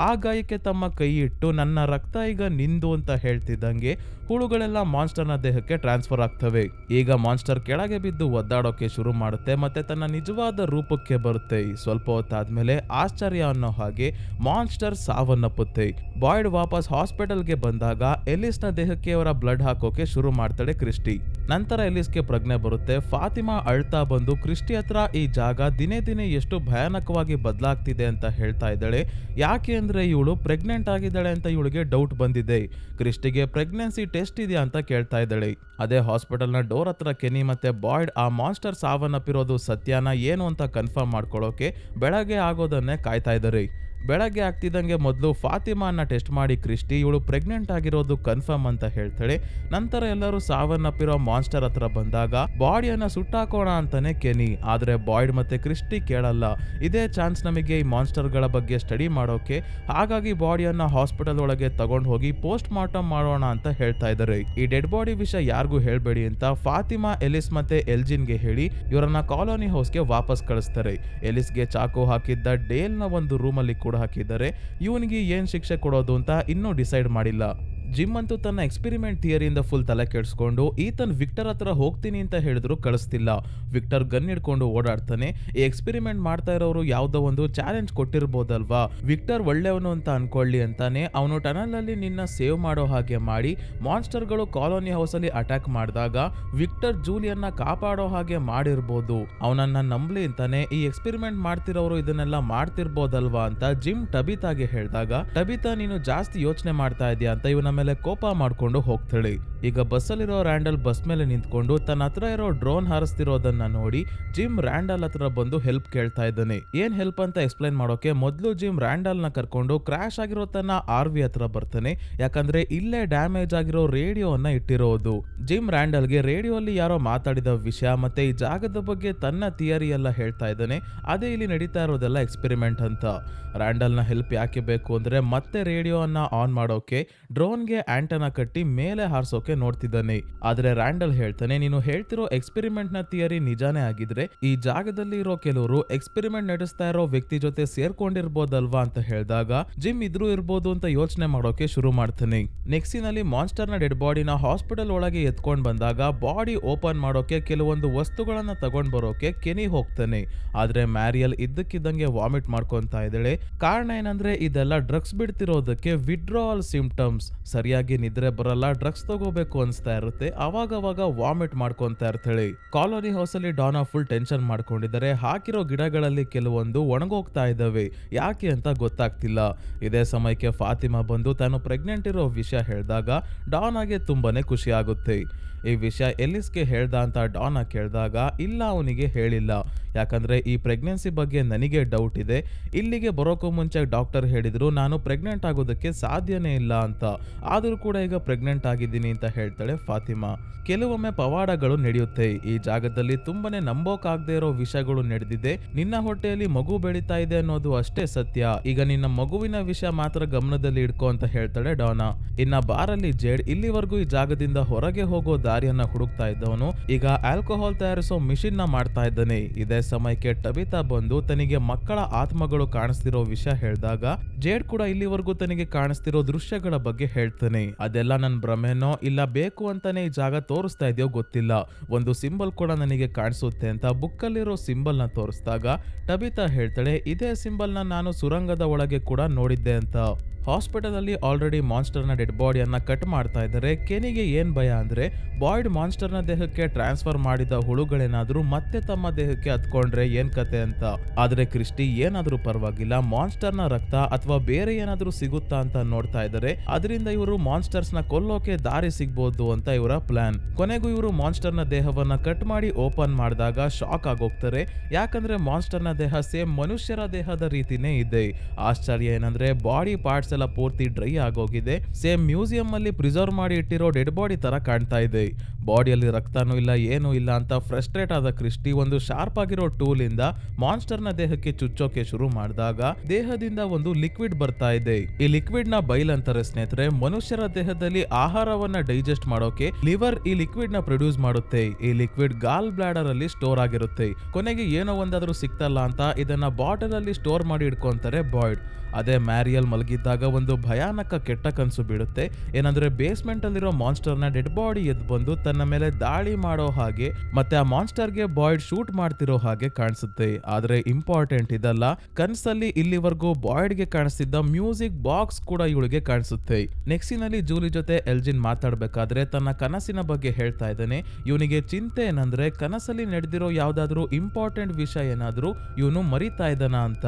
ಆ ಗಾಯಕ್ಕೆ ತಮ್ಮ ಕೈ ಇಟ್ಟು ನನ್ನ ರಕ್ತ ಈಗ ನಿಂದು ಅಂತ ಹೇಳ್ತಿದ್ದಂಗೆ ಹುಳುಗಳೆಲ್ಲ ಮಾನ್ಸ್ಟರ್ ನ ದೇಹಕ್ಕೆ ಟ್ರಾನ್ಸ್ಫರ್ ಆಗ್ತವೆ. ಈಗ ಮಾನ್ಸ್ಟರ್ ಕೆಳಗೆ ಬಿದ್ದು ಒದ್ದಾಡೋಕೆ ಶುರು ಮಾಡುತ್ತೆ ಮತ್ತೆ ತನ್ನ ನಿಜವಾದ ರೂಪಕ್ಕೆ ಬರುತ್ತೆ. ಸ್ವಲ್ಪ ಹೊತ್ತಾದ್ಮೇಲೆ ಆಶ್ಚರ್ಯ ಅನ್ನೋ ಹಾಗೆ ಮಾನ್ಸ್ಟರ್ ಸಾವನ್ನಪ್ಪುತ್ತೆ. ಬಾಯ್ಡ್ ವಾಪಸ್ ಹಾಸ್ಪಿಟಲ್ಗೆ ಬಂದಾಗ ಎಲಿಸ್ ನ ದೇಹಕ್ಕೆ ಅವರ ಬ್ಲಡ್ ಹಾಕೋಕೆ ಶುರು ಮಾಡ್ತಾಳೆ ಕ್ರಿಸ್ಟಿ. ನಂತರ ಎಲಿಸ್ಗೆ ಪ್ರಜ್ಞೆ ಬರುತ್ತೆ. ಫಾತಿಮಾ ಅಳ್ತಾ ಬಂದು ಕ್ರಿಸ್ಟಿ ಹತ್ರ ಈ ಜಾಗ ದಿನೇ ದಿನೇ ಎಷ್ಟು ಭಯಾನಕವಾಗಿ ಬದಲಾಗ್ತಿದೆ ಅಂತ ಹೇಳ್ತಾ ಇದ್ದಾಳೆ. ಯಾಕೆ ಅಂದ್ರೆ ಇವಳು ಪ್ರೆಗ್ನೆಂಟ್ ಆಗಿದ್ದಾಳೆ ಅಂತ ಇವಳಿಗೆ ಡೌಟ್ ಬಂದಿದೆ. ಕ್ರಿಸ್ಟಿಗೆ ಪ್ರೆಗ್ನೆನ್ಸಿ ಟೆಸ್ಟ್ ಇದೆಯಾ ಅಂತ ಕೇಳ್ತಾ ಇದ್ದಾಳೆ. ಅದೇ ಹಾಸ್ಪಿಟಲ್ ನ ಡೋರ್ ಹತ್ರ ಕೆನಿ ಮತ್ತೆ ಬಾಯ್ಡ್ ಆ ಮಾನ್ಸ್ಟರ್ ಸಾವನ್ನಪ್ಪಿರೋದು ಸತ್ಯನ ಏನು ಅಂತ ಕನ್ಫರ್ಮ್ ಮಾಡ್ಕೊಳ್ಳೋಕೆ ಬೆಳಗ್ಗೆ ಆಗೋದನ್ನೇ ಕಾಯ್ತಾ ಇದ್ದಾರೆ. ಬೆಳಗ್ಗೆ ಆಗ್ತಿದ್ದಂಗೆ ಮೊದಲು ಫಾತಿಮಾನ ಟೆಸ್ಟ್ ಮಾಡಿ ಕ್ರಿಸ್ಟಿ ಇವಳು ಪ್ರೆಗ್ನೆಂಟ್ ಆಗಿರೋದು ಕನ್ಫರ್ಮ್ ಅಂತ ಹೇಳ್ತಾಳೆ. ನಂತರ ಎಲ್ಲರೂ ಸಾವನ್ನಪ್ಪಿರೋ ಮಾನ್ಸ್ಟರ್ ಹತ್ರ ಬಂದಾಗ ಬಾಡಿಯನ್ನ ಸುಟ್ಟಾಕೋಣ ಅಂತಾನೆ ಕೆನಿ. ಆದ್ರೆ ಬಾಯ್ಡ್ ಮತ್ತೆ ಕ್ರಿಸ್ಟಿ ಕೇಳಲ್ಲ. ಇದೇ ಚಾನ್ಸ್ ನಮಗೆ ಈ ಮಾನ್ಸ್ಟರ್ ಗಳ ಬಗ್ಗೆ ಸ್ಟಡಿ ಮಾಡೋಕೆ, ಹಾಗಾಗಿ ಬಾಡಿಯನ್ನ ಹಾಸ್ಪಿಟಲ್ ಒಳಗೆ ತಗೊಂಡು ಹೋಗಿ ಪೋಸ್ಟ್ ಮಾರ್ಟಮ್ ಮಾಡೋಣ ಅಂತ ಹೇಳ್ತಾ ಇದ್ದಾರೆ. ಈ ಡೆಡ್ ಬಾಡಿ ವಿಷಯ ಯಾರಿಗೂ ಹೇಳ್ಬೇಡಿ ಅಂತ ಫಾತಿಮಾ ಎಲಿಸ್ ಮತ್ತೆ ಎಲ್ಜಿನ್ ಗೆ ಹೇಳಿ ಇವರನ್ನ ಕಾಲೋನಿ ಹೌಸ್ಗೆ ವಾಪಸ್ ಕಳಿಸ್ತಾರೆ. ಎಲಿಸ್ಗೆ ಚಾಕು ಹಾಕಿದ್ದ ಡೇಲ್ ನ ಒಂದು ರೂಮ್ ಅಲ್ಲಿ ಕೂಡ ಹಾಕಿದ್ದಾರೆ. ಇವನಿಗೆ ಏನ್ ಶಿಕ್ಷೆ ಕೊಡೋದು ಅಂತ ಇನ್ನೂ ಡಿಸೈಡ್ ಮಾಡಿಲ್ಲ. ಜಿಮ್ ಅಂತೂ ತನ್ನ ಎಕ್ಸ್ಪೆರಿಮೆಂಟ್ ಥಿಯರಿಯಿಂದ ಫುಲ್ ತಲೆ ಕೆಡಿಸ್ಕೊಂಡು ಈತನ್ ವಿಕ್ಟರ್ ಹತ್ರ ಹೋಗ್ತೀನಿ ಅಂತ ಹೇಳಿದ್ರು ಕಳಿಸ್ತಿಲ್ಲ. ವಿಕ್ಟರ್ ಗನ್ ಹಿಡ್ಕೊಂಡು ಓಡಾಡ್ತಾನೆ. ಈ ಎಕ್ಸ್ಪೆರಿಮೆಂಟ್ ಮಾಡ್ತಾ ಇರೋರು ಯಾವ್ದೋ ಒಂದು ಚಾಲೆಂಜ್ ಕೊಟ್ಟಿರ್ಬೋದಲ್ವಾ, ವಿಕ್ಟರ್ ಒಳ್ಳೆಯವನು ಅಂತ ಅನ್ಕೊಳ್ಳಿ ಅಂತಾನೆ ಅವನು ಟನಲ್ ಅಲ್ಲಿ ನಿನ್ನ ಸೇವ್ ಮಾಡೋ ಹಾಗೆ ಮಾಡಿ ಮಾನ್ಸ್ಟರ್ ಗಳು ಕಾಲೋನಿ ಹೌಸ್ ಅಲ್ಲಿ ಅಟ್ಯಾಕ್ ಮಾಡಿದಾಗ ವಿಕ್ಟರ್ ಜೂಲಿಯನ್ನ ಕಾಪಾಡೋ ಹಾಗೆ ಮಾಡಿರ್ಬೋದು. ಅವನನ್ನ ನಂಬ್ಲಿ ಅಂತಾನೆ ಈ ಎಕ್ಸ್ಪೆರಿಮೆಂಟ್ ಮಾಡ್ತಿರೋರು ಇದನ್ನೆಲ್ಲ ಮಾಡ್ತಿರ್ಬೋದಲ್ವಾ ಅಂತ ಜಿಮ್ ಟಬಿತಾಗೆ ಹೇಳಿದಾಗ, ಟಬಿತಾ ನೀನು ಜಾಸ್ತಿ ಯೋಚನೆ ಮಾಡ್ತಾ ಇದೀಯ ಅಂತ ಇವನ ಮೇಲೆ ಕೋಪ ಮಾಡ್ಕೊಂಡು ಹೋಗ್ತಾಳೆ. ಈಗ ಬಸ್ಸಲ್ಲಿರೋ ರ್ಯಾಂಡಲ್ ಬಸ್ ಮೇಲೆ ನಿಂತ್ಕೊಂಡು ತನ್ನ ಹತ್ರ ಇರೋ ಡ್ರೋನ್ ಹಾರಿಸ್ತಿರೋದನ್ನ ನೋಡಿ ಜಿಮ್ ರ್ಯಾಂಡಲ್ ಹತ್ರ ಬಂದು ಹೆಲ್ಪ್ ಕೇಳ್ತಾ ಇದ್ದಾನೆ. ಏನ್ ಹೆಲ್ಪ್ ಅಂತ ಎಕ್ಸ್ಪ್ಲೈನ್ ಮಾಡೋಕೆ ಮೊದಲು ಜಿಮ್ ರ್ಯಾಂಡಲ್ ನ ಕರ್ಕೊಂಡು ಕ್ರಾಶ್ ಆಗಿರೋ ತನ್ನ RV ಹತ್ರ ಬರ್ತಾನೆ. ಯಾಕಂದ್ರೆ ಇಲ್ಲೇ ಡ್ಯಾಮೇಜ್ ಆಗಿರೋ ರೇಡಿಯೋನ ಇಟ್ಟಿರೋದು. ಜಿಮ್ ರ್ಯಾಂಡಲ್ಗೆ ರೇಡಿಯೋ ಅಲ್ಲಿ ಯಾರೋ ಮಾತಾಡಿದ ವಿಷಯ ಮತ್ತೆ ಈ ಜಾಗದ ಬಗ್ಗೆ ತನ್ನ ಥಿಯರಿ ಎಲ್ಲ ಹೇಳ್ತಾ ಇದ್ದಾನೆ. ಅದೇ ಇಲ್ಲಿ ನಡೀತಾ ಇರೋದೆಲ್ಲ ಎಕ್ಸ್ಪೆರಿಮೆಂಟ್ ಅಂತ. ರ್ಯಾಂಡಲ್ ನ ಹೆಲ್ಪ್ ಯಾಕೆ ಬೇಕು ಅಂದ್ರೆ ಮತ್ತೆ ರೇಡಿಯೋ ಅನ್ನ ಆನ್ ಮಾಡೋಕೆ ಡ್ರೋನ್ಗೆ ಆಂಟನಾ ಕಟ್ಟಿ ಮೇಲೆ ಹಾರಿಸೋಕೆ ನೋಡ್ತಿದ್ದಾನೆ. ಆದ್ರೆ ರ್ಯಾಂಡಲ್ ಹೇಳ್ತಾನೆ, ನೀನು ಹೇಳ್ತಿರೋ ಎಕ್ಸ್ಪೆರಿಮೆಂಟ್ ನ ಥಿಯರಿ ನಿಜಾನೇ ಆಗಿದ್ರೆ ಈ ಜಾಗದಲ್ಲಿ ಇರೋ ಕೆಲವರು ಎಕ್ಸ್ಪೆರಿಮೆಂಟ್ ನಡೆಸ್ತಾ ಇರೋ ವ್ಯಕ್ತಿ ಜೊತೆ ಸೇರ್ಕೊಂಡಿರ್ಬೋದಲ್ವಾ ಅಂತ ಹೇಳಿದಾಗ ಜಿಮ್ ಇದ್ರೂ ಇರ್ಬೋದು ಅಂತ ಯೋಚನೆ ಮಾಡೋಕೆ ಶುರು ಮಾಡ್ತಾನೆ. ನೆಕ್ಸ್ಟಿನಲ್ಲಿ ಮಾನ್ಸ್ಟರ್ ನ ಡೆಡ್ ಬಾಡಿನ ಹಾಸ್ಪಿಟಲ್ ಒಳಗೆ ಎತ್ಕೊಂಡ್ ಬಂದಾಗ ಬಾಡಿ ಓಪನ್ ಮಾಡೋಕೆ ಕೆಲವೊಂದು ವಸ್ತುಗಳನ್ನ ತಗೊಂಡ್ ಬರೋಕೆ ಕೆನಿ ಹೋಗ್ತಾನೆ. ಆದ್ರೆ ಮ್ಯಾರಿಯಲ್ ಇದ್ದಕ್ಕಿದ್ದಂಗೆ ವಾಮಿಟ್ ಮಾಡ್ಕೊಂತಾ ಇದ್ದಾಳೆ. ಕಾರಣ ಏನಂದ್ರೆ ಇದೆಲ್ಲ ಡ್ರಗ್ಸ್ ಬಿಡ್ತಿರೋದಕ್ಕೆ ವಿಡ್ರಾವಲ್ ಸಿಂಪ್ಟಮ್ಸ್. ಸರಿಯಾಗಿ ನಿದ್ರೆ ಬರಲ್ಲ, ಡ್ರಗ್ಸ್ ತಗೋಬೇಕು ಅನ್ಸ್ತಾ ಇರುತ್ತೆ, ಅವಾಗವಾಗ ವಾಮಿಟ್ ಮಾಡ್ಕೊಂತಾ ಇರ್ತಾಳೆ. ಕಾಲೋನಿ ಹೌಸ್ ಅಲ್ಲಿ ಡಾನಾ ಫುಲ್ ಟೆನ್ಷನ್ ಮಾಡ್ಕೊಂಡಿದ್ದಾರೆ. ಹಾಕಿರೋ ಗಿಡಗಳಲ್ಲಿ ಕೆಲವೊಂದು ಒಣಗೋಗ್ತಾ ಇದ್ದಾವೆ, ಯಾಕೆ ಅಂತ ಗೊತ್ತಾಗ್ತಿಲ್ಲ. ಇದೇ ಸಮಯಕ್ಕೆ ಫಾತಿಮಾ ಬಂದು ತಾನು ಪ್ರೆಗ್ನೆಂಟ್ ಇರೋ ವಿಷಯ ಹೇಳಿದಾಗ ಡಾನಾಗೆ ತುಂಬಾನೇ ಖುಷಿ ಆಗುತ್ತೆ. ಈ ವಿಷಯ ಎಲಿಸ್ಗೆ ಹೇಳ್ದ ಅಂತ ಡಾನಾ ಕೇಳಿದಾಗ ಇಲ್ಲ, ಅವನಿಗೆ ಹೇಳಿಲ್ಲ. ಯಾಕಂದ್ರೆ ಈ ಪ್ರೆಗ್ನೆನ್ಸಿ ಬಗ್ಗೆ ನನಗೆ ಡೌಟ್ ಇದೆ. ಇಲ್ಲಿಗೆ ಬರೋಕ್ಕೂ ಮುಂಚೆ ಡಾಕ್ಟರ್ ಹೇಳಿದ್ರು ನಾನು ಪ್ರೆಗ್ನೆಂಟ್ ಆಗೋದಕ್ಕೆ ಸಾಧ್ಯನೇ ಇಲ್ಲ ಅಂತ. ಆದರೂ ಕೂಡ ಈಗ ಪ್ರೆಗ್ನೆಂಟ್ ಆಗಿದ್ದೀನಿ ಅಂತ ಹೇಳ್ತಾಳೆ ಫಾತಿಮಾ. ಕೆಲವೊಮ್ಮೆ ಪವಾಡಗಳು ನಡೆಯುತ್ತೆ. ಈ ಜಾಗದಲ್ಲಿ ತುಂಬಾನೇ ನಂಬೋಕಾಗದೇ ಇರೋ ವಿಷಯಗಳು ನಡೆದಿದೆ. ನಿನ್ನ ಹೊಟ್ಟೆಯಲ್ಲಿ ಮಗು ಬೆಳೀತಾ ಇದೆ ಅನ್ನೋದು ಅಷ್ಟೇ ಸತ್ಯ. ಈಗ ನಿನ್ನ ಮಗುವಿನ ವಿಷಯ ಮಾತ್ರ ಗಮನದಲ್ಲಿ ಇಡ್ಕೋ ಅಂತ ಹೇಳ್ತಾಳೆ ಡಾನಾ. ಇನ್ನ ಬಾರಲ್ಲಿ ಜೇಡ್ ಇಲ್ಲಿವರೆಗೂ ಈ ಜಾಗದಿಂದ ಹೊರಗೆ ಹೋಗೋ ದಾರಿಯನ್ನ ಹುಡುಕ್ತಾ ಇದ್ದವನು ಈಗ ಆಲ್ಕೋಹಾಲ್ ತಯಾರಿಸೋ ಮಿಷಿನ್ ನ ಮಾಡ್ತಾ ಇದ್ದಾನೆ. ಇದೇ ಸಮಯಕ್ಕೆ ಟಬಿತಾ ಬಂದು ತನಗೆ ಮಕ್ಕಳ ಆತ್ಮಗಳು ಕಾಣಿಸ್ತಿರೋ ವಿಷಯ ಹೇಳಿದಾಗ ಜೇಡ್ ಕೂಡ ಇಲ್ಲಿವರೆಗೂ ತನಗೆ ಕಾಣಿಸ್ತಿರೋ ದೃಶ್ಯಗಳ ಬಗ್ಗೆ ಹೇಳ್ತಾನೆ. ಅದೆಲ್ಲ ನನ್ ಭ್ರಮೆನೋ ಇಲ್ಲ ಬೇಕು ಅಂತಾನೆ ಈ ಜಾಗ ತೋರಿಸ್ತಾ ಇದೆಯೋ ಗೊತ್ತಿಲ್ಲ. ಒಂದು ಸಿಂಬಲ್ ಕೂಡ ನನಗೆ ಕಾಣಿಸುತ್ತೆ ಅಂತ ಬುಕ್ಕಲ್ಲಿರೋ ಸಿಂಬಲ್ ನ ತೋರಿಸಿದಾಗ ಟಬಿತಾ ಹೇಳ್ತಾಳೆ, ಇದೇ ಸಿಂಬಲ್ ನಾನು ಸುರಂಗದ ಒಳಗೆ ಕೂಡ ನೋಡಿದ್ದೆ ಅಂತ. ಹಾಸ್ಪಿಟಲ್ ಅಲ್ಲಿ ಆಲ್ರೆಡಿ ಮಾನ್ಸ್ಟರ್ ನ ಡೆಡ್ ಬಾಡಿಯನ್ನ ಕಟ್ ಮಾಡ್ತಾ ಇದ್ದಾರೆ. ಕೆನಿಗೆ ಏನ್ ಭಯ ಅಂದ್ರೆ ಬಾಯ್ಡ್ ಮಾನ್ಸ್ಟರ್ ನ ದೇಹಕ್ಕೆ ಟ್ರಾನ್ಸ್ಫರ್ ಮಾಡಿದ ಹುಳುಗಳೇನಾದ್ರೂ ಮತ್ತೆ ತಮ್ಮ ದೇಹಕ್ಕೆ ಹತ್ಕೊಂಡ್ರೆ ಏನ್ ಕತೆ ಅಂತ. ಆದ್ರೆ ಕ್ರಿಸ್ಟಿ ಏನಾದ್ರೂ ಪರವಾಗಿಲ್ಲ, ಮಾನ್ಸ್ಟರ್ ನ ರಕ್ತ ಅಥವಾ ಬೇರೆ ಏನಾದ್ರೂ ಸಿಗುತ್ತಾ ಅಂತ ನೋಡ್ತಾ ಇದ್ದಾರೆ. ಅದರಿಂದ ಇವರು ಮಾನ್ಸ್ಟರ್ಸ್ ನ ಕೊಲ್ಲೋಕೆ ದಾರಿ ಸಿಗ್ಬೋದು ಅಂತ ಇವರ ಪ್ಲಾನ್. ಕೊನೆಗೂ ಇವರು ಮಾನ್ಸ್ಟರ್ ನ ದೇಹವನ್ನ ಕಟ್ ಮಾಡಿ ಓಪನ್ ಮಾಡಿದಾಗ ಶಾಕ್ ಆಗೋಗ್ತಾರೆ. ಯಾಕಂದ್ರೆ ಮಾನ್ಸ್ಟರ್ ನ ದೇಹ ಸೇಮ್ ಮನುಷ್ಯರ ದೇಹದ ರೀತಿನೇ ಇದೆ. ಆಶ್ಚರ್ಯ ಏನಂದ್ರೆ ಬಾಡಿ ಪಾರ್ಟ್ಸ್ ಎಲ್ಲ ಪೂರ್ತಿ ಡ್ರೈ ಆಗೋಗಿದೆ. ಸೇಮ್ ಮ್ಯೂಸಿಯಂ ಅಲ್ಲಿ ಪ್ರಿಸರ್ವ್ ಮಾಡಿ ಇಟ್ಟಿರೋ ಡೆಡ್ ಬಾಡಿ ತರ ಕಾಣ್ತಾ ಇದೆ. ಬಾಡಿಯಲ್ಲಿ ರಕ್ತನೂ ಇಲ್ಲ, ಏನೂ ಇಲ್ಲ ಅಂತ ಫ್ರಸ್ಟ್ರೇಟ್ ಆದ ಕ್ರಿಸ್ಟಿ ಒಂದು ಶಾರ್ಪ್ ಆಗಿರೋ ಟೂಲ್ ಇಂದ ಮಾನ್ಸ್ಟರ್ ನ ದೇಹಕ್ಕೆ ಚುಚ್ಚೋಕೆ ಶುರು ಮಾಡಿದಾಗ ದೇಹದಿಂದ ಒಂದು ಲಿಕ್ವಿಡ್ ಬರ್ತಾ ಇದೆ. ಈ ಲಿಕ್ವಿಡ್ ನ ಬೈಲ್ ಅಂತಾರೆ ಸ್ನೇಹಿತರೆ. ಮನುಷ್ಯರ ದೇಹದಲ್ಲಿ ಆಹಾರವನ್ನ ಡೈಜೆಸ್ಟ್ ಮಾಡೋಕೆ ಲಿವರ್ ಈ ಲಿಕ್ವಿಡ್ ನ ಪ್ರೊಡ್ಯೂಸ್ ಮಾಡುತ್ತೆ. ಈ ಲಿಕ್ವಿಡ್ ಗಾಲ್ ಬ್ಲಾಡರ್ ಅಲ್ಲಿ ಸ್ಟೋರ್ ಆಗಿರುತ್ತೆ. ಕೊನೆಗೆ ಏನೋ ಒಂದಾದ್ರೂ ಸಿಕ್ತಲ್ಲ ಅಂತ ಇದನ್ನ ಬಾಟಲ್ ಅಲ್ಲಿ ಸ್ಟೋರ್ ಮಾಡಿ ಇಟ್ಕೊಂತಾರೆ ಬಾಯ್ಡ್. ಅದೇ ಮ್ಯಾರಿಯಲ್ ಮಲಗಿದ್ದಾಗ ಒಂದು ಭಯಾನಕ ಕೆಟ್ಟ ಕನಸು ಬೀಳುತ್ತೆ. ಏನಂದ್ರೆ ಬೇಸ್ಮೆಂಟ್ ಅಲ್ಲಿರೋ ಮಾನ್ಸ್ಟರ್ ನ ಡೆಡ್ ಬಾಡಿ ಎದ್ದು ಬಂದು ತನ್ನ ಮೇಲೆ ದಾಳಿ ಮಾಡೋ ಹಾಗೆ ಮತ್ತೆ ಆ ಮಾನ್ಸ್ಟರ್ ಗೆ ಬಾಯ್ಡ್ ಶೂಟ್ ಮಾಡ್ತಿರೋ ಹಾಗೆ ಕಾಣಿಸುತ್ತೆ. ಆದ್ರೆ ಇಂಪಾರ್ಟೆಂಟ್ ಇದಲ್ಲ, ಕನಸಲ್ಲಿ ಇಲ್ಲಿವರೆಗೂ ಬಾಯ್ಡ್ ಗೆ ಕಾಣಿಸ್ತಿದ್ದ ಮ್ಯೂಸಿಕ್ ಬಾಕ್ಸ್ ಕೂಡ ಇವಳಿಗೆ ಕಾಣಿಸುತ್ತೆ. ನೆಕ್ಸ್ಟಿನಲ್ಲಿ ಜೂಲಿ ಜೊತೆ ಎಲ್ಜಿನ್ ಮಾತಾಡ್ಬೇಕಾದ್ರೆ ತನ್ನ ಕನಸಿನ ಬಗ್ಗೆ ಹೇಳ್ತಾ ಇದ್ದಾನೆ. ಇವನಿಗೆ ಚಿಂತೆ ಏನಂದ್ರೆ ಕನಸಲ್ಲಿ ನಡೆದಿರೋ ಯಾವ್ದಾದ್ರು ಇಂಪಾರ್ಟೆಂಟ್ ವಿಷಯ ಏನಾದ್ರೂ ಇವನು ಮರಿತಾ ಇದ್ದಾನ ಅಂತ.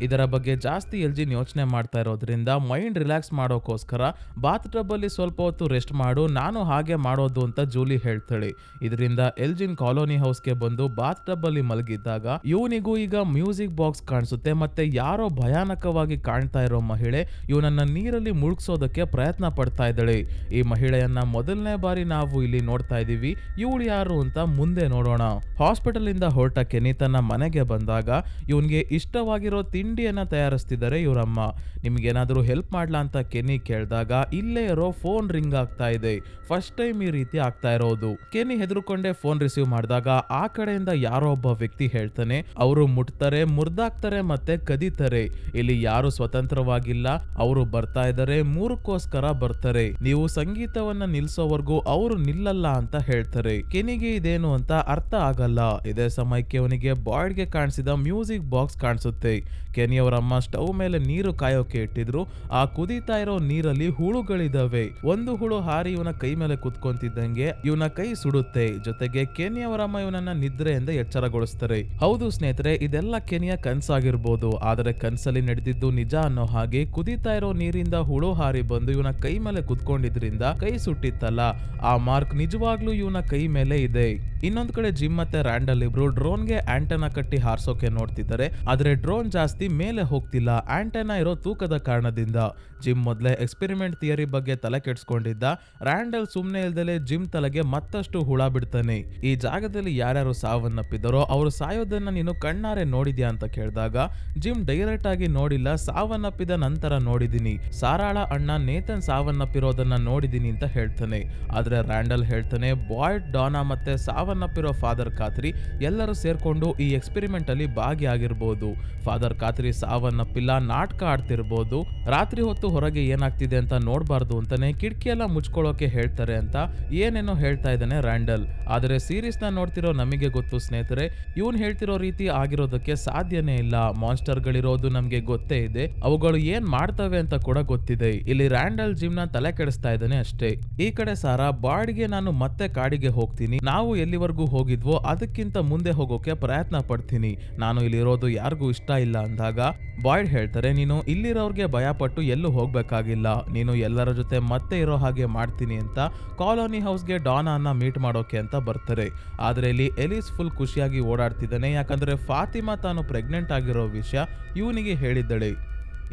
ಇದರ ಬಗ್ಗೆ ಜಾಸ್ತಿ ಎಲ್ಜಿನ್ ಯೋಚನೆ ಮಾಡ್ತಾ ಇರೋದ್ರಿಂದ ಮೈಂಡ್ ರಿಲ್ಯಾಕ್ಸ್ ಮಾಡೋಕೋಸ್ಕರ ಬಾತ್ ಟಬ್ ಅಲ್ಲಿ ಸ್ವಲ್ಪ ಹೊತ್ತು ರೆಸ್ಟ್ ಮಾಡು, ನಾನು ಹಾಗೆ ಮಾಡೋದು ಅಂತ ಜೂಲಿ ಹೇಳ್ತಾಳೆ. ಇದರಿಂದ ಎಲ್ಜಿನ್ ಕಾಲೋನಿ ಹೌಸ್ಗೆ ಬಂದು ಬಾತ್ ಟಬ್ ಅಲ್ಲಿ ಮಲಗಿದ್ದಾಗ ಇವನಿಗೂ ಈಗ ಮ್ಯೂಸಿಕ್ ಬಾಕ್ಸ್ ಕಾಣಿಸುತ್ತೆ. ಮತ್ತೆ ಯಾರೋ ಭಯಾನಕವಾಗಿ ಕಾಣ್ತಾ ಇರೋ ಮಹಿಳೆ ಇವನನ್ನ ನೀರಲ್ಲಿ ಮುಳುಗ್ಸೋದಕ್ಕೆ ಪ್ರಯತ್ನ ಪಡ್ತಾ ಇದ್ದಾಳೆ. ಈ ಮಹಿಳೆಯನ್ನ ಮೊದಲನೇ ಬಾರಿ ನಾವು ಇಲ್ಲಿ ನೋಡ್ತಾ ಇದೀವಿ. ಇವಳು ಯಾರು ಅಂತ ಮುಂದೆ ನೋಡೋಣ. ಹಾಸ್ಪಿಟಲ್ ಇಂದ ಹೊರಟ ಕೆನಿ ತನ್ನ ಮನೆಗೆ ಬಂದಾಗ ಇವನ್ಗೆ ಇಷ್ಟವಾಗಿರೋ ತಿಂಡಿಯನ್ನ ತಯಾರಿಸ್ತಿದ್ದಾರೆ ಇವರಮ್ಮ. ನಿಮ್ಗೇನಾದ್ರೂ ಹೆಲ್ಪ್ ಮಾಡ್ಲಾ ಅಂತ ಕೆನಿ ಕೇಳಿದಾಗ ಇಲ್ಲೇ ಇರೋ ಫೋನ್ ರಿಂಗ್ ಆಗ್ತಾ ಇದೆ. ಫಸ್ಟ್ ಟೈಮ್ ಈ ರೀತಿ ಆಗ್ತಾ ಇರೋದು. ಕೆನಿ ಹೆದರ್ಕೊಂಡೆ ಫೋನ್ ರಿಸೀವ್ ಮಾಡಿದಾಗ ಆ ಕಡೆಯಿಂದ ಯಾರೋ ಒಬ್ಬ ವ್ಯಕ್ತಿ ಹೇಳ್ತಾನೆ, ಅವರು ಮುಟ್ತಾರೆ, ಮುರ್ದಾಕ್ತಾರೆ ಮತ್ತೆ ಕದೀತಾರೆ. ಇಲ್ಲಿ ಯಾರು ಸ್ವತಂತ್ರವಾಗಿಲ್ಲ, ಅವರು ಬರ್ತಾ ಇದ್ದಾರೆ, ಮೂರಕ್ಕೋಸ್ಕರ ಬರ್ತಾರೆ. ನೀವು ಸಂಗೀತವನ್ನ ನಿಲ್ಸೋವರೆಗೂ ಅವರು ನಿಲ್ಲಲ್ಲ ಅಂತ ಹೇಳ್ತಾರೆ. ಕೆನಿಗೆ ಇದೇನು ಅಂತ ಅರ್ಥ ಆಗಲ್ಲ. ಇದೇ ಸಮಯಕ್ಕೆ ಅವನಿಗೆ ಬಾಯ್ಡ್ಗೆ ಕಾಣಿಸಿದ ಮ್ಯೂಸಿಕ್ ಬಾಕ್ಸ್ ಕಾಣಿಸುತ್ತೆ. ಕೆನಿ ಅವರಮ್ಮ ಸ್ಟವ್ ಮೇಲೆ ನೀರು ಕಾಯೋಕೆ ಇಟ್ಟಿದ್ರು. ಆ ಕುದೀತಾ ಇರೋ ನೀರಲ್ಲಿ ಹುಳುಗಳಿದಾವೆ. ಒಂದು ಹುಳು ಹಾರಿ ಇವನ ಕೈ ಮೇಲೆ ಕುತ್ಕೊಂತಿದ್ದಂಗೆ ಇವನ ಕೈ ಸುಡುತ್ತೆ. ಜೊತೆಗೆ ಕೆನಿ ಅವರಮ್ಮ ಇವನನ್ನ ನಿದ್ರೆಯಿಂದ ಎಚ್ಚರಗೊಳಿಸ್ತಾರೆ. ಹೌದು ಸ್ನೇಹಿತರೆ, ಇದೆಲ್ಲ ಕೆನಿಯ ಕನ್ಸಾಗಿರ್ಬೋದು, ಆದರೆ ಕನ್ಸಲ್ಲಿ ನಡೆದಿದ್ದು ನಿಜ ಅನ್ನೋ ಹಾಗೆ ಕುದೀತಾ ಇರೋ ನೀರಿಂದ ಹುಳು ಹಾರಿ ಬಂದು ಇವನ ಕೈ ಮೇಲೆ ಕುತ್ಕೊಂಡಿದ್ರಿಂದ ಕೈ ಸುಟ್ಟಿತ್ತಲ್ಲ, ಆ ಮಾರ್ಕ್ ನಿಜವಾಗ್ಲೂ ಇವನ ಕೈ ಮೇಲೆ ಇದೆ. ಇನ್ನೊಂದ್ ಕಡೆ ಜಿಮ್ ಮತ್ತೆ ರ್ಯಾಂಡಲ್ ಇಬ್ರು ಡ್ರೋನ್ಗೆ ಆಂಟೆನಾ ಕಟ್ಟಿ ಹಾರಿಸೋಕೆ ನೋಡ್ತಿದ್ದಾರೆ. ಆದ್ರೆ ಡ್ರೋನ್ ಜಾಸ್ತಿ ಮೇಲೆ ಹೋಗ್ತಿಲ್ಲ, ಆಂಟೆನಾ ಇರೋ ತೂಕದ ಕಾರಣದಿಂದ. ಜಿಮ್ ಮೊದಲೇ ಎಕ್ಸ್ಪೆರಿಮೆಂಟ್ ಥಿಯರಿ ಬಗ್ಗೆ ತಲೆ ಕೆಡ್ಸ್ಕೊಂಡಿದ್ದ. ರ್ಯಾಂಡಲ್ ಸುಮ್ನೆ ಇಲ್ದಲೆ ಜಿಮ್ ತಲೆಗೆ ಮತ್ತಷ್ಟು ಹುಳ ಬಿಡ್ತಾನೆ. ಈ ಜಾಗದಲ್ಲಿ ಯಾರ್ಯಾರು ಸಾವನ್ನಪ್ಪಿದಾರೋ ಅವ್ರು ಸಾಯೋದನ್ನ ನೀನು ಕಣ್ಣಾರೆ ನೋಡಿದ್ಯಾ ಅಂತ ಕೇಳಿದಾಗ ಜಿಮ್ ಡೈರೆಕ್ಟ್ ಆಗಿ ನೋಡಿಲ್ಲ, ಸಾವನ್ನಪ್ಪಿದ ನಂತರ ನೋಡಿದೀನಿ, ಸಾರಾಳ ಅಣ್ಣ ನೇತನ್ ಸಾವನ್ನಪ್ಪಿರೋದನ್ನ ನೋಡಿದೀನಿ ಅಂತ ಹೇಳ್ತಾನೆ. ಆದ್ರೆ ರ್ಯಾಂಡಲ್ ಹೇಳ್ತಾನೆ, ಬಾಯ್ಡ್, ಡಾನಾ ಮತ್ತೆ ಸಾವನ್ನಪ್ಪಿರೋ ಫಾದರ್ ಖಾತ್ರಿ ಎಲ್ಲರೂ ಸೇರ್ಕೊಂಡು ಈ ಎಕ್ಸ್ಪೆರಿಮೆಂಟ್ ಅಲ್ಲಿ ಭಾಗಿಯಾಗಿರ್ಬೋದು. ಫಾದರ್ ಖಾತ್ರಿ ಸಾವನ್ನಪ್ಪಿಲ್ಲ, ನಾಟಕ ಆಡ್ತಿರ್ಬೋದು. ರಾತ್ರಿ ಹೊತ್ತು ಹೊರಗೆ ಏನಾಗ್ತಿದೆ ಅಂತ ನೋಡ್ಬಾರ್ದು ಅಂತಾನೆ ಕಿಟಕಿ ಎಲ್ಲ ಮುಚ್ಕೊಳ್ಳೋಕೆ ಹೇಳ್ತಾರೆ ಅಂತ ಏನೇನೋ ಹೇಳ್ತಾ ಇದ್ದಾನೆ ರ್ಯಾಂಡಲ್. ಆದರೆ ಸೀರೀಸ್ ನ ನೋಡ್ತಿರೋ ನಮಗೆ ಗೊತ್ತು ಸ್ನೇಹಿತರೆ, ಇವನ್ ಹೇಳ್ತಿರೋ ರೀತಿ ಆಗಿರೋದಕ್ಕೆ ಸಾಧ್ಯನೇ ಇಲ್ಲ. ಮಾನ್ಸ್ಟರ್ ಗಳಿರೋದು ನಮ್ಗೆ ಗೊತ್ತೇ ಇದೆ, ಅವುಗಳು ಏನ್ ಮಾಡ್ತವೆ ಅಂತ ಕೂಡ ಗೊತ್ತಿದೆ. ಇಲ್ಲಿ ರ್ಯಾಂಡಲ್ ಜಿಮ್ ನ ತಲೆ ಕೆಡಿಸ್ತಾ ಇದ್ದಾನೆ ಅಷ್ಟೇ. ಈ ಕಡೆ ಸಾರಾ, ಬಾಯ್ಡ್ಗೆ ನಾನು ಮತ್ತೆ ಕಾಡಿಗೆ ಹೋಗ್ತೀನಿ, ನಾವು ಎಲ್ಲಿವರೆಗೂ ಹೋಗಿದ್ವೋ ಅದಕ್ಕಿಂತ ಮುಂದೆ ಹೋಗೋಕೆ ಪ್ರಯತ್ನ ಪಡ್ತೀನಿ, ನಾನು ಇಲ್ಲಿರೋದು ಯಾರಿಗೂ ಇಷ್ಟ ಇಲ್ಲ ಅಂದಾಗ ಬಾಯ್ಡ್ ಹೇಳ್ತಾರೆ, ನೀನು ಇಲ್ಲಿರೋರ್ಗೆ ಭಯ ಪಟ್ಟು ಎಲ್ಲೂ ಹೋಗ್ಬೇಕಾಗಿಲ್ಲ, ನೀನು ಎಲ್ಲರ ಜೊತೆ ಮತ್ತೆ ಇರೋ ಹಾಗೆ ಮಾಡ್ತೀನಿ ಅಂತ ಕಾಲೋನಿ ಹೌಸ್ಗೆ ಡಾನಾ ಅನ್ನ ಮೀಟ್ ಮಾಡೋಕೆ ಅಂತ ಬರ್ತಾರೆ. ಆದ್ರೆ ಇಲ್ಲಿ ಎಲಿಸ್ ಫುಲ್ ಖುಷಿಯಾಗಿ ಓಡಾಡ್ತಿದ್ದಾನೆ, ಯಾಕಂದ್ರೆ ಫಾತಿಮಾ ತಾನು ಪ್ರೆಗ್ನೆಂಟ್ ಆಗಿರೋ ವಿಷಯ ಇವನಿಗೆ ಹೇಳಿದ್ದಳೆ.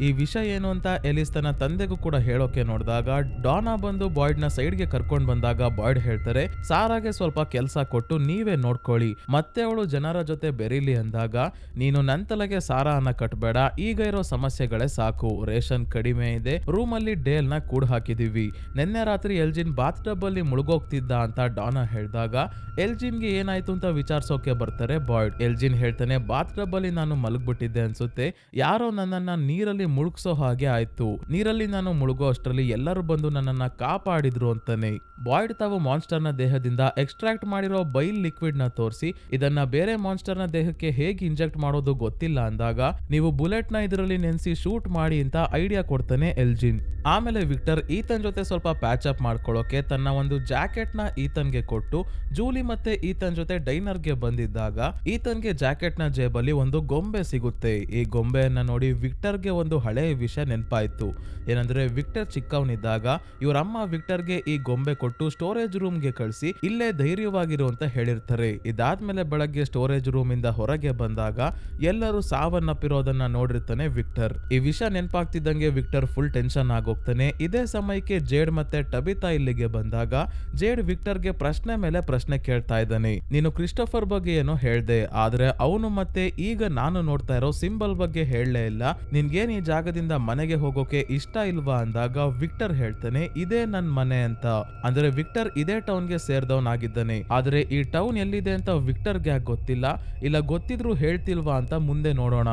ಈ ವಿಷಯ ಏನು ಅಂತ ಎಲಿಸ್ ತನ್ನ ತಂದೆಗೂ ಕೂಡ ಹೇಳೋಕೆ ನೋಡಿದಾಗ ಡಾನಾ ಬಂದು ಬಾಯ್ಡ್ ನ ಸೈಡ್ಗೆ ಕರ್ಕೊಂಡ್ ಬಂದಾಗ ಬಾಯ್ಡ್ ಹೇಳ್ತಾರೆ, ಸಾರಾಗೆ ಸ್ವಲ್ಪ ಕೆಲಸ ಕೊಟ್ಟು ನೀವೇ ನೋಡ್ಕೊಳ್ಳಿ, ಮತ್ತೆ ಅವಳು ಜನರ ಜೊತೆ ಬೆರೀಲಿ ಅಂದಾಗ, ನೀನು ನನ್ ತಲೆಗೆ ಸಾರಾ ಅನ್ನ ಕಟ್ಬೇಡ, ಈಗ ಇರೋ ಸಮಸ್ಯೆಗಳೇ ಸಾಕು, ರೇಷನ್ ಕಡಿಮೆ ಇದೆ, ರೂಮ್ ಅಲ್ಲಿ ಡೇಲ್ ನ ಕೂಡ್ ಹಾಕಿದೀವಿ, ನಿನ್ನೆ ರಾತ್ರಿ ಎಲ್ಜಿನ್ ಬಾತ್ ಟಬ್ ಅಲ್ಲಿ ಮುಳುಗೋಗ್ತಿದ್ದ ಅಂತ ಡಾನಾ ಹೇಳಿದಾಗ ಎಲ್ಜಿನ್ಗೆ ಏನಾಯ್ತು ಅಂತ ವಿಚಾರಿಸೋಕೆ ಬರ್ತಾರೆ ಬಾಯ್ಡ್. ಎಲ್ಜಿನ್ ಹೇಳ್ತಾನೆ, ಬಾತ್ ಟಬ್ ಅಲ್ಲಿ ನಾನು ಮಲಗ್ಬಿಟ್ಟಿದ್ದೆ ಅನ್ಸುತ್ತೆ, ಯಾರೋ ನನ್ನನ್ನ ನೀರಲ್ಲಿ ಮುಳುಗ್ಸೋ ಹಾಗೆ ಆಯ್ತು, ನೀರಲ್ಲಿ ನಾನು ಮುಳುಗೋ ಅಷ್ಟರಲ್ಲಿ ಎಲ್ಲರೂ ಬಂದು ನನ್ನನ್ನ ಕಾಪಾಡಿದ್ರು ಅಂತಾನೆ. ಬಾಯ್ಡ್ ತಾವು ಮಾನ್ಸ್ಟರ್ ನ ದೇಹದಿಂದ ಎಕ್ಸ್ಟ್ರಾಕ್ಟ್ ಮಾಡಿರೋ ಬೈಲ್ ಲಿಕ್ವಿಡ್ ನ ತೋರಿಸಿ ಇದನ್ನ ಬೇರೆ ಮಾನ್ಸ್ಟರ್ ನ ದೇಹಕ್ಕೆ ಹೇಗೆ ಇಂಜೆಕ್ಟ್ ಮಾಡೋದು ಗೊತ್ತಿಲ್ಲ ಅಂದಾಗ, ನೀವು ಬುಲೆಟ್ ನ ಇದರಲ್ಲಿ ನೆನ್ಸಿ ಶೂಟ್ ಮಾಡಿ ಅಂತ ಐಡಿಯಾ ಕೊಡ್ತಾನೆ ಎಲ್ಜಿನ್. ಆಮೇಲೆ ವಿಕ್ಟರ್ ಈತನ್ ಜೊತೆ ಸ್ವಲ್ಪ ಪ್ಯಾಚ್ ಅಪ್ ಮಾಡ್ಕೊಳ್ಳೋಕೆ ತನ್ನ ಒಂದು ಜಾಕೆಟ್ ನ ಈತನ್ಗೆ ಕೊಟ್ಟು ಜೂಲಿ ಮತ್ತೆ ಈತನ್ ಜೊತೆ ಡೈನರ್ ಗೆ ಬಂದಿದ್ದಾಗ ಈತನ್ಗೆ ಜಾಕೆಟ್ ನ ಜೇಬಲ್ಲಿ ಒಂದು ಗೊಂಬೆ ಸಿಗುತ್ತೆ. ಈ ಗೊಂಬೆಯನ್ನ ನೋಡಿ ವಿಕ್ಟರ್ಗೆ ಒಂದು ಹಳೆಯ ವಿಷಯ ನೆನಪಾಯ್ತು. ಏನಂದ್ರೆ ವಿಕ್ಟರ್ ಚಿಕ್ಕವನಿದ್ದಾಗ ಇವ್ರ ಅಮ್ಮ ವಿಕ್ಟರ್ಗೆ ಈ ಗೊಂಬೆ ಕೊಟ್ಟು ಸ್ಟೋರೇಜ್ ರೂಮ್ ಗೆ ಕಳಿಸಿ ಇಲ್ಲೇ ಧೈರ್ಯವಾಗಿರು ಅಂತ ಹೇಳಿರ್ತಾರೆ. ಇದಾದ್ಮೇಲೆ ಬೆಳಗ್ಗೆ ಸ್ಟೋರೇಜ್ ರೂಮ್ ಇಂದ ಹೊರಗೆ ಬಂದಾಗ ಎಲ್ಲರೂ ಸಾವನ್ನಪ್ಪಿರೋದನ್ನ ನೋಡಿರ್ತಾನೆ ವಿಕ್ಟರ್. ಈ ವಿಷಯ ನೆನಪಾಗ್ತಿದ್ದಂಗೆ ವಿಕ್ಟರ್ ಫುಲ್ ಟೆನ್ಷನ್ ಆಗೋಗ್ತಾನೆ. ಇದೇ ಸಮಯಕ್ಕೆ ಜೇಡ್ ಮತ್ತೆ ಟಬಿತಾ ಇಲ್ಲಿಗೆ ಬಂದಾಗ ಜೇಡ್ ವಿಕ್ಟರ್ಗೆ ಪ್ರಶ್ನೆ ಮೇಲೆ ಪ್ರಶ್ನೆ ಕೇಳ್ತಾ ಇದ್ದಾನೆ. ನೀನು ಕ್ರಿಸ್ಟೋಫರ್ ಬಗ್ಗೆ ಏನೋ ಹೇಳ್ದೆ, ಆದ್ರೆ ಅವನು ಮತ್ತೆ ಈಗ ನಾನು ನೋಡ್ತಾ ಇರೋ ಸಿಂಬಲ್ ಬಗ್ಗೆ ಹೇಳಲೇ ಇಲ್ಲ, ನಿನ್ಗೇನ್ ಈ ಜಾಗದಿಂದ ಮನೆಗೆ ಹೋಗೋಕೆ ಇಷ್ಟ ಇಲ್ವಾ ಅಂದಾಗ ವಿಕ್ಟರ್ ಹೇಳ್ತಾನೆ, ಇದೇ ನನ್ ಮನೆ ಅಂತ. ಅಂದ್ರೆ ವಿಕ್ಟರ್ ಇದೇ ಟೌನ್ ಗೆ ಸೇರ್ದವನಾಗಿದ್ದಾನೆ, ಆದ್ರೆ ಈ ಟೌನ್ ಎಲ್ಲಿದೆ ಅಂತ ವಿಕ್ಟರ್ಗೆ ಯಾಕೆ ಗೊತ್ತಿಲ್ಲ, ಇಲ್ಲ ಗೊತ್ತಿದ್ರು ಹೇಳ್ತಿಲ್ವಾ ಅಂತ ಮುಂದೆ ನೋಡೋಣ.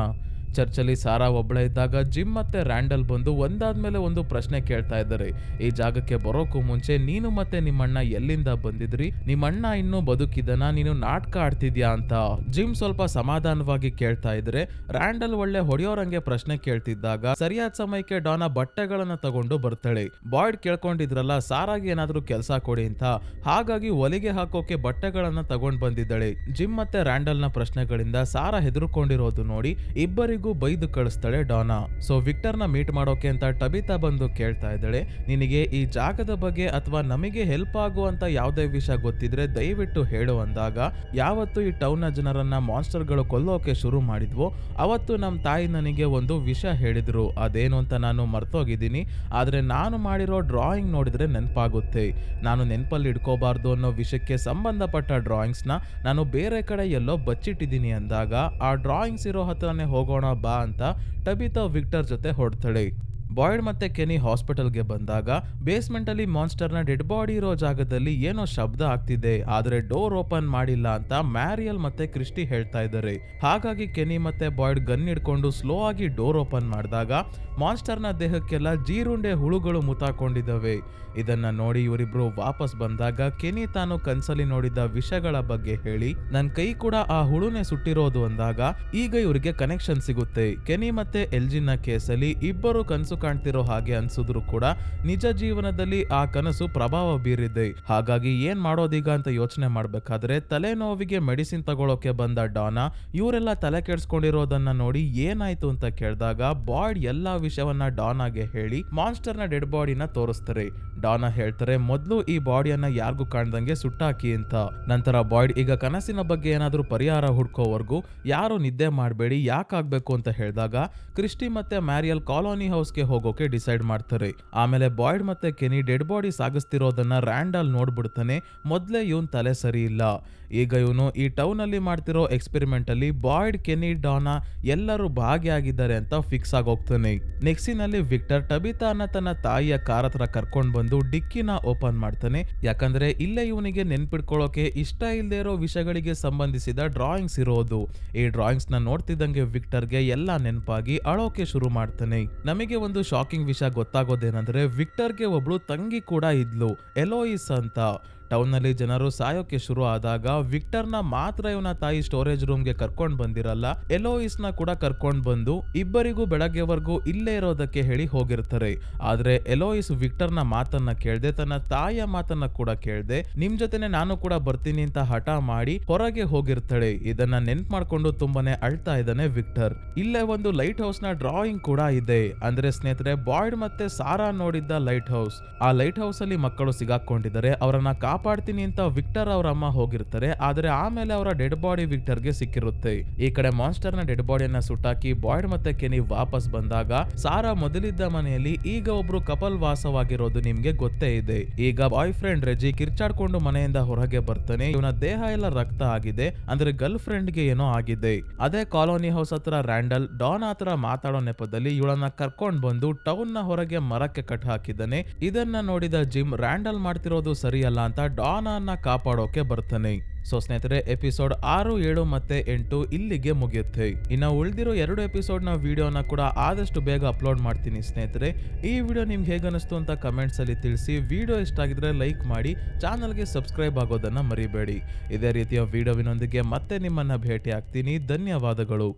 ಚರ್ಚಲ್ಲಿ ಸಾರಾ ಒಬ್ಬಳೇ ಇದ್ದಾಗ ಜಿಮ್ ಮತ್ತೆ ರ್ಯಾಂಡಲ್ ಬಂದು ಒಂದಾದ್ಮೇಲೆ ಒಂದು ಪ್ರಶ್ನೆ ಕೇಳ್ತಾ ಇದ್ದಾರೆ. ಈ ಜಾಗಕ್ಕೆ ಬರೋಕ್ಕೂ ಮುಂಚೆ ನೀನು ಮತ್ತೆ ನಿಮ್ಮಣ್ಣ ಎಲ್ಲಿಂದ ಬಂದಿದ್ರಿ, ನಿಮ್ಮಣ್ಣ ಇನ್ನೂ ಬದುಕಿದನ, ನೀನು ನಾಟಕ ಆಡ್ತಿದ್ಯಾ ಅಂತ ಜಿಮ್ ಸ್ವಲ್ಪ ಸಮಾಧಾನವಾಗಿ ಕೇಳ್ತಾ ಇದ್ರೆ, ರ್ಯಾಂಡಲ್ ಒಳ್ಳೆ ಹೊಡೆಯೋರಂಗೆ ಪ್ರಶ್ನೆ ಕೇಳ್ತಿದ್ದಾಗ ಸರಿಯಾದ ಸಮಯಕ್ಕೆ ಡಾನಾ ಬಟ್ಟೆಗಳನ್ನ ತಗೊಂಡು ಬರ್ತಾಳೆ. ಬಾಯ್ಡ್ ಕೇಳ್ಕೊಂಡಿದ್ರಲ್ಲ ಸಾರಾಗಿ ಏನಾದ್ರೂ ಕೆಲಸ ಕೊಡಿ ಅಂತ, ಹಾಗಾಗಿ ಒಲಿಗೆ ಹಾಕೋಕೆ ಬಟ್ಟೆಗಳನ್ನ ತಗೊಂಡ್ ಬಂದಿದ್ದಾಳೆ. ಜಿಮ್ ಮತ್ತೆ ರ್ಯಾಂಡಲ್ ನ ಪ್ರಶ್ನೆಗಳಿಂದ ಸಾರಾ ಹೆದರ್ಕೊಂಡಿರೋದು ನೋಡಿ ಇಬ್ಬರಿಗೂ ಬೈದು ಕಳಿಸ್ತಾಳೆ ಡಾನಾ. ಸೊ ವಿಕ್ಟರ್ ನ ಮೀಟ್ ಮಾಡೋಕೆ ಅಂತ ಟಬಿತಾ ಬಂದು ಕೇಳ್ತಾ ಇದ್ದಾಳೆ, ನಿನಗೆ ಈ ಜಾಗದ ಬಗ್ಗೆ ಅಥವಾ ನಮಗೆ ಹೆಲ್ಪ್ ಆಗುವಂತ ಯಾವುದೇ ವಿಷಯ ಗೊತ್ತಿದ್ರೆ ದಯವಿಟ್ಟು ಹೇಳು ಅಂದಾಗ, ಯಾವತ್ತು ಈ ಟೌನ್ ನ ಜನರನ್ನ ಮಾನ್ಸ್ಟರ್ ಗಳು ಕೊಲ್ಲೋಕೆ ಶುರು ಮಾಡಿದ್ವೋ ಅವತ್ತು ನಮ್ ತಾಯಿ ನನಗೆ ಒಂದು ವಿಷಯ ಹೇಳಿದ್ರು, ಅದೇನು ಅಂತ ನಾನು ಮರ್ತೋಗಿದ್ದೀನಿ, ಆದ್ರೆ ನಾನು ಮಾಡಿರೋ ಡ್ರಾಯಿಂಗ್ ನೋಡಿದ್ರೆ ನೆನಪಾಗುತ್ತೆ, ನಾನು ನೆನಪಲ್ಲಿ ಇಟ್ಕೋಬಾರ್ದು ಅನ್ನೋ ವಿಷಯಕ್ಕೆ ಸಂಬಂಧಪಟ್ಟ ಡ್ರಾಯಿಂಗ್ಸ್ ನ ನಾನು ಬೇರೆ ಕಡೆ ಎಲ್ಲೋ ಬಚ್ಚಿಟ್ಟಿದ್ದೀನಿ ಅಂದಾಗ, ಆ ಡ್ರಾಯಿಂಗ್ಸ್ ಇರೋ ಹತ್ರನೇ ಹೋಗೋಣ ಬಾ ಅಂತ ಟಬಿತಾ ವಿಕ್ಟರ್ ಜೊತೆ ಹೊಡ್ತಾಳೆ. ಬಾಯ್ಡ್ ಮತ್ತೆ ಕೆನಿ ಹಾಸ್ಪಿಟಲ್ಗೆ ಬಂದಾಗ ಬೇಸ್ಮೆಂಟ್ ಅಲ್ಲಿ ಮಾನ್ಸ್ಟರ್ ನ ಡೆಡ್ ಬಾಡಿ ಇರೋ ಜಾಗದಲ್ಲಿ ಏನೋ ಶಬ್ದ ಆಗ್ತಿದೆ, ಆದ್ರೆ ಡೋರ್ ಓಪನ್ ಮಾಡಿಲ್ಲ ಅಂತ ಮ್ಯಾರಿಯಲ್ ಮತ್ತೆ ಕ್ರಿಸ್ಟಿ ಹೇಳ್ತಾ ಇದ್ದಾರೆ. ಹಾಗಾಗಿ ಕೆನಿ ಮತ್ತೆ ಬಾಯ್ಡ್ ಗನ್ ಹಿಡ್ಕೊಂಡು ಸ್ಲೋ ಆಗಿ ಡೋರ್ ಓಪನ್ ಮಾಡಿದಾಗ ಮಾನ್ಸ್ಟರ್ ನ ದೇಹಕ್ಕೆಲ್ಲ ಜೀರುಂಡೆ ಹುಳುಗಳು ಮುತ್ತಾಕೊಂಡಿದ್ದಾವೆ. ಇದನ್ನ ನೋಡಿ ಇವರಿಬ್ರು ವಾಪಸ್ ಬಂದಾಗ ಕೆನಿ ತಾನು ಕನ್ಸಲ್ಲಿ ನೋಡಿದ ವಿಷಯಗಳ ಬಗ್ಗೆ ಹೇಳಿ, ನನ್ ಕೈ ಕೂಡ ಆ ಹುಳುನೆ ಸುಟ್ಟಿರೋದು ಅಂದಾಗ ಈಗ ಇವರಿಗೆ ಕನೆಕ್ಷನ್ ಸಿಗುತ್ತೆ. ಕೆನಿ ಮತ್ತೆ ಎಲ್ಜಿನ್ ನ ಕೇಸಲ್ಲಿ ಇಬ್ಬರು ಕನ್ಸು ಕಾಣ್ತಿರೋ ಹಾಗೆ ಅನ್ಸಿದ್ರು ಕೂಡ ನಿಜ ಜೀವನದಲ್ಲಿ ಆ ಕನಸು ಪ್ರಭಾವ ಬೀರಿದೆ. ಹಾಗಾಗಿ ಏನ್ ಮಾಡೋದೀಗ ಅಂತ ಯೋಚನೆ ಮಾಡ್ಬೇಕಾದ್ರೆ ತಲೆನೋವಿಗೆ ಮೆಡಿಸಿನ್ ತಗೊಳ್ಳೋಕೆ ಬಂದ ಡಾನಾ ಇವರೆಲ್ಲ ತಲೆ ಕೆಡ್ಸ್ಕೊಂಡಿರೋದನ್ನ ನೋಡಿ ಏನಾಯ್ತು ಅಂತ ಕೇಳಿದಾಗ ಬಾಯ್ಡ್ ಎಲ್ಲಾ ವಿಷಯವನ್ನ ಡಾನಾಗೆ ಹೇಳಿ ಮಾನ್ಸ್ಟರ್ ನ ಡೆಡ್ ಬಾಡಿನ ತೋರಿಸ್ತಾರೆ. ಡಾನಾ ಹೇಳ್ತಾರೆ ಮೊದ್ಲು ಈ ಬಾಡಿಯನ್ನ ಯಾರಿಗೂ ಕಾಣ್ದಂಗೆ ಸುಟ್ಟಾಕಿ ಅಂತ. ನಂತರ ಬಾಯ್ಡ್ ಈಗ ಕನಸಿನ ಬಗ್ಗೆ ಏನಾದ್ರೂ ಪರಿಹಾರ ಹುಡ್ಕೋವರೆಗೂ ಯಾರು ನಿದ್ದೆ ಮಾಡಬೇಡಿ, ಯಾಕಾಗ್ಬೇಕು ಅಂತ ಹೇಳಿದಾಗ ಕ್ರಿಸ್ಟಿ ಮತ್ತೆ ಮ್ಯಾರಿಯಲ್ ಕಾಲೋನಿ ಹೌಸ್ಗೆ ಹೋಗೋಕೆ ಡಿಸೈಡ್ ಮಾಡ್ತಾರೆ. ಆಮೇಲೆ ಬಾಯ್ಡ್ ಮತ್ತೆ ಕೆನಿ ಡೆಡ್ ಬಾಡಿ ಸಾಗಿಸ್ತಿರೋದನ್ನ ರ್ಯಾಂಡಲ್ ನೋಡ್ಬಿಡ್ತಾನೆ. ಮೊದ್ಲೇ ಇವನ್ ತಲೆ ಸರಿ ಇಲ್ಲ. ಈಗ ಇವನು ಈ ಟೌನ್ ಅಲ್ಲಿ ಮಾಡ್ತಿರೋ ಎಕ್ಸ್ಪೆರಿಮೆಂಟ್ ಅಲ್ಲಿ ಬಾಯ್ಡ್, ಕೆನಿ, ಡಾನಾ ಎಲ್ಲರೂ ಭಾಗಿಯಾಗಿದ್ದಾರೆ ಅಂತ ಫಿಕ್ಸ್ ಆಗೋಗ್ತಾನೆ. ನೆಕ್ಸ್ಟಿನಲ್ಲಿ ವಿಕ್ಟರ್ ಟಬಿತಾನ ತನ್ನ ತಾಯಿಯ ಕಾರ್ ಹತ್ರ ಕರ್ಕೊಂಡ್ ಬಂದು ಡಿಕ್ಕಿನ ಓಪನ್ ಮಾಡ್ತಾನೆ. ಯಾಕಂದ್ರೆ ಇಲ್ಲೇ ಇವನಿಗೆ ನೆನ್ಪಿಡ್ಕೊಳ್ಳೋಕೆ ಇಷ್ಟ ಇಲ್ಲದೆ ಇರೋ ವಿಷಯಗಳಿಗೆ ಸಂಬಂಧಿಸಿದ ಡ್ರಾಯಿಂಗ್ಸ್ ಇರೋದು. ಈ ಡ್ರಾಯಿಂಗ್ಸ್ ನ ನೋಡ್ತಿದ್ದಂಗೆ ವಿಕ್ಟರ್ಗೆ ಎಲ್ಲ ನೆನಪಾಗಿ ಅಳೋಕೆ ಶುರು ಮಾಡ್ತಾನೆ. ನಮಗೆ ಒಂದು ಶಾಕಿಂಗ್ ವಿಷಯ ಗೊತ್ತಾಗೋದೇನಂದ್ರೆ ವಿಕ್ಟರ್ಗೆ ಒಬ್ಳು ತಂಗಿ ಕೂಡ ಇದ್ಲು, ಎಲೋಯಿಸ್ ಅಂತ. ಟೌನ್ ನಲ್ಲಿ ಜನರು ಸಾಯೋಕೆ ಶುರು ಆದಾಗ ವಿಕ್ಟರ್ನ ಮಾತ್ರ ಇವನ ತಾಯಿ ಸ್ಟೋರೇಜ್ ರೂಮ್ಗೆ ಕರ್ಕೊಂಡ್ ಬಂದಿರಲ್ಲ, ಎಲೋಯಿಸ್ ನ ಕೂಡ ಕರ್ಕೊಂಡ್ ಬಂದು ಇಬ್ಬರಿಗೂ ಬೆಳಗ್ಗೆವರೆಗೂ ಇಲ್ಲೇ ಇರೋದಕ್ಕೆ ಹೇಳಿ ಹೋಗಿರ್ತಾರೆ. ಆದ್ರೆ ಎಲೋಯಿಸ್ ವಿಕ್ಟರ್ನ ಮಾತನ್ನ ಕೇಳ್ದೆ, ತನ್ನ ತಾಯಿಯ ಮಾತನ್ನ ಕೂಡ ಕೇಳ್ದೆ ನಿಮ್ ಜೊತೆನೆ ನಾನು ಕೂಡ ಬರ್ತೀನಿ ಅಂತ ಹಠ ಮಾಡಿ ಹೊರಗೆ ಹೋಗಿರ್ತಾಳೆ. ಇದನ್ನ ನೆನ್ಪ್ ಮಾಡ್ಕೊಂಡು ತುಂಬಾನೇ ಅಳ್ತಾ ಇದ್ದಾನೆ ವಿಕ್ಟರ್. ಇಲ್ಲೇ ಒಂದು ಲೈಟ್ ಹೌಸ್ ನ ಡ್ರಾಯಿಂಗ್ ಕೂಡ ಇದೆ. ಅಂದ್ರೆ ಸ್ನೇಹಿತರೆ, ಬಾಯ್ಡ್ ಮತ್ತೆ ಸಾರಾ ನೋಡಿದ್ದ ಲೈಟ್ ಹೌಸ್. ಆ ಲೈಟ್ ಹೌಸ್ ಅಲ್ಲಿ ಮಕ್ಕಳು ಸಿಗಾಕೊಂಡಿದ್ದಾರೆ. ಅವರನ್ನ ಕಾಪಾಡ್ತೀನಿ ಅಂತ ವಿಕ್ಟರ್ ಅವ್ರ ಅಮ್ಮ ಹೋಗಿರ್ತಾರೆ. ಆದ್ರೆ ಆಮೇಲೆ ಅವರ ಡೆಡ್ ಬಾಡಿ ವಿಕ್ಟರ್ಗೆ ಸಿಕ್ಕಿರುತ್ತೆ. ಈ ಕಡೆ ಮಾನ್ಸ್ಟರ್ ನ ಡೆಡ್ ಬಾಡಿಯನ್ನ ಸುಟ್ಟಾಕಿ ಬಾಯ್ಡ್ ಮತ್ತೆ ಕೆನಿ ವಾಪಸ್ ಬಂದಾಗ ಸಾರಾ ಮೊದಲಿದ್ದ ಮನೆಯಲ್ಲಿ ಈಗ ಒಬ್ರು ಕಪಲ್ ವಾಸವಾಗಿರೋದು ನಿಮ್ಗೆ ಗೊತ್ತೇ ಇದೆ. ಈಗ ಬಾಯ್ ಫ್ರೆಂಡ್ ರೆಜಿ ಕಿರ್ಚಾಡ್ಕೊಂಡು ಮನೆಯಿಂದ ಹೊರಗೆ ಬರ್ತಾನೆ. ಇವನ ದೇಹ ಎಲ್ಲ ರಕ್ತ ಆಗಿದೆ, ಅಂದ್ರೆ ಗರ್ಲ್ ಫ್ರೆಂಡ್ ಗೆ ಏನೋ ಆಗಿದೆ. ಅದೇ ಕಾಲೋನಿ ಹೌಸ್ ಹತ್ರ ರ್ಯಾಂಡಲ್ ಡಾನ್ ಹತ್ರ ಮಾತಾಡೋ ನೆಪದಲ್ಲಿ ಇವಳನ್ನ ಕರ್ಕೊಂಡ್ ಬಂದು ಟೌನ್ ನ ಹೊರಗೆ ಮರಕ್ಕೆ ಕಟ್ ಹಾಕಿದ್ದಾನೆ. ಇದನ್ನ ನೋಡಿದ ಜಿಮ್ ರ್ಯಾಂಡಲ್ ಮಾಡ್ತಿರೋದು ಸರಿಯಲ್ಲ ಅಂತ ಡಾನನ್ನ ಕಾಪಾಡೋಕೆ ಬರ್ತಾನೆ. ಸೊ ಸ್ನೇಹಿತರೆ, ಎಪಿಸೋಡ್ 6, 7 ಮತ್ತೆ 8 ಇಲ್ಲಿಗೆ ಮುಗಿಯುತ್ತೆ. ಇನ್ನು ಉಳಿದಿರೋ 2 ಎಪಿಸೋಡ್ ನ ವಿಡಿಯೋನ ಕೂಡ ಆದಷ್ಟು ಬೇಗ ಅಪ್ಲೋಡ್ ಮಾಡ್ತೀನಿ ಸ್ನೇಹಿತರೆ. ಈ ವಿಡಿಯೋ ನಿಮ್ಗೆ ಹೇಗೆ ಅನಿಸ್ತು ಅಂತ ಕಮೆಂಟ್ಸ್ ಅಲ್ಲಿ ತಿಳಿಸಿ. ವಿಡಿಯೋ ಇಷ್ಟ ಆಗಿದ್ರೆ ಲೈಕ್ ಮಾಡಿ, ಚಾನಲ್ಗೆ ಸಬ್ಸ್ಕ್ರೈಬ್ ಆಗೋದನ್ನ ಮರಿಬೇಡಿ. ಇದೇ ರೀತಿಯ ವಿಡಿಯೋವಿನೊಂದಿಗೆ ಮತ್ತೆ ನಿಮ್ಮನ್ನ ಭೇಟಿ ಆಗ್ತೀನಿ. ಧನ್ಯವಾದಗಳು.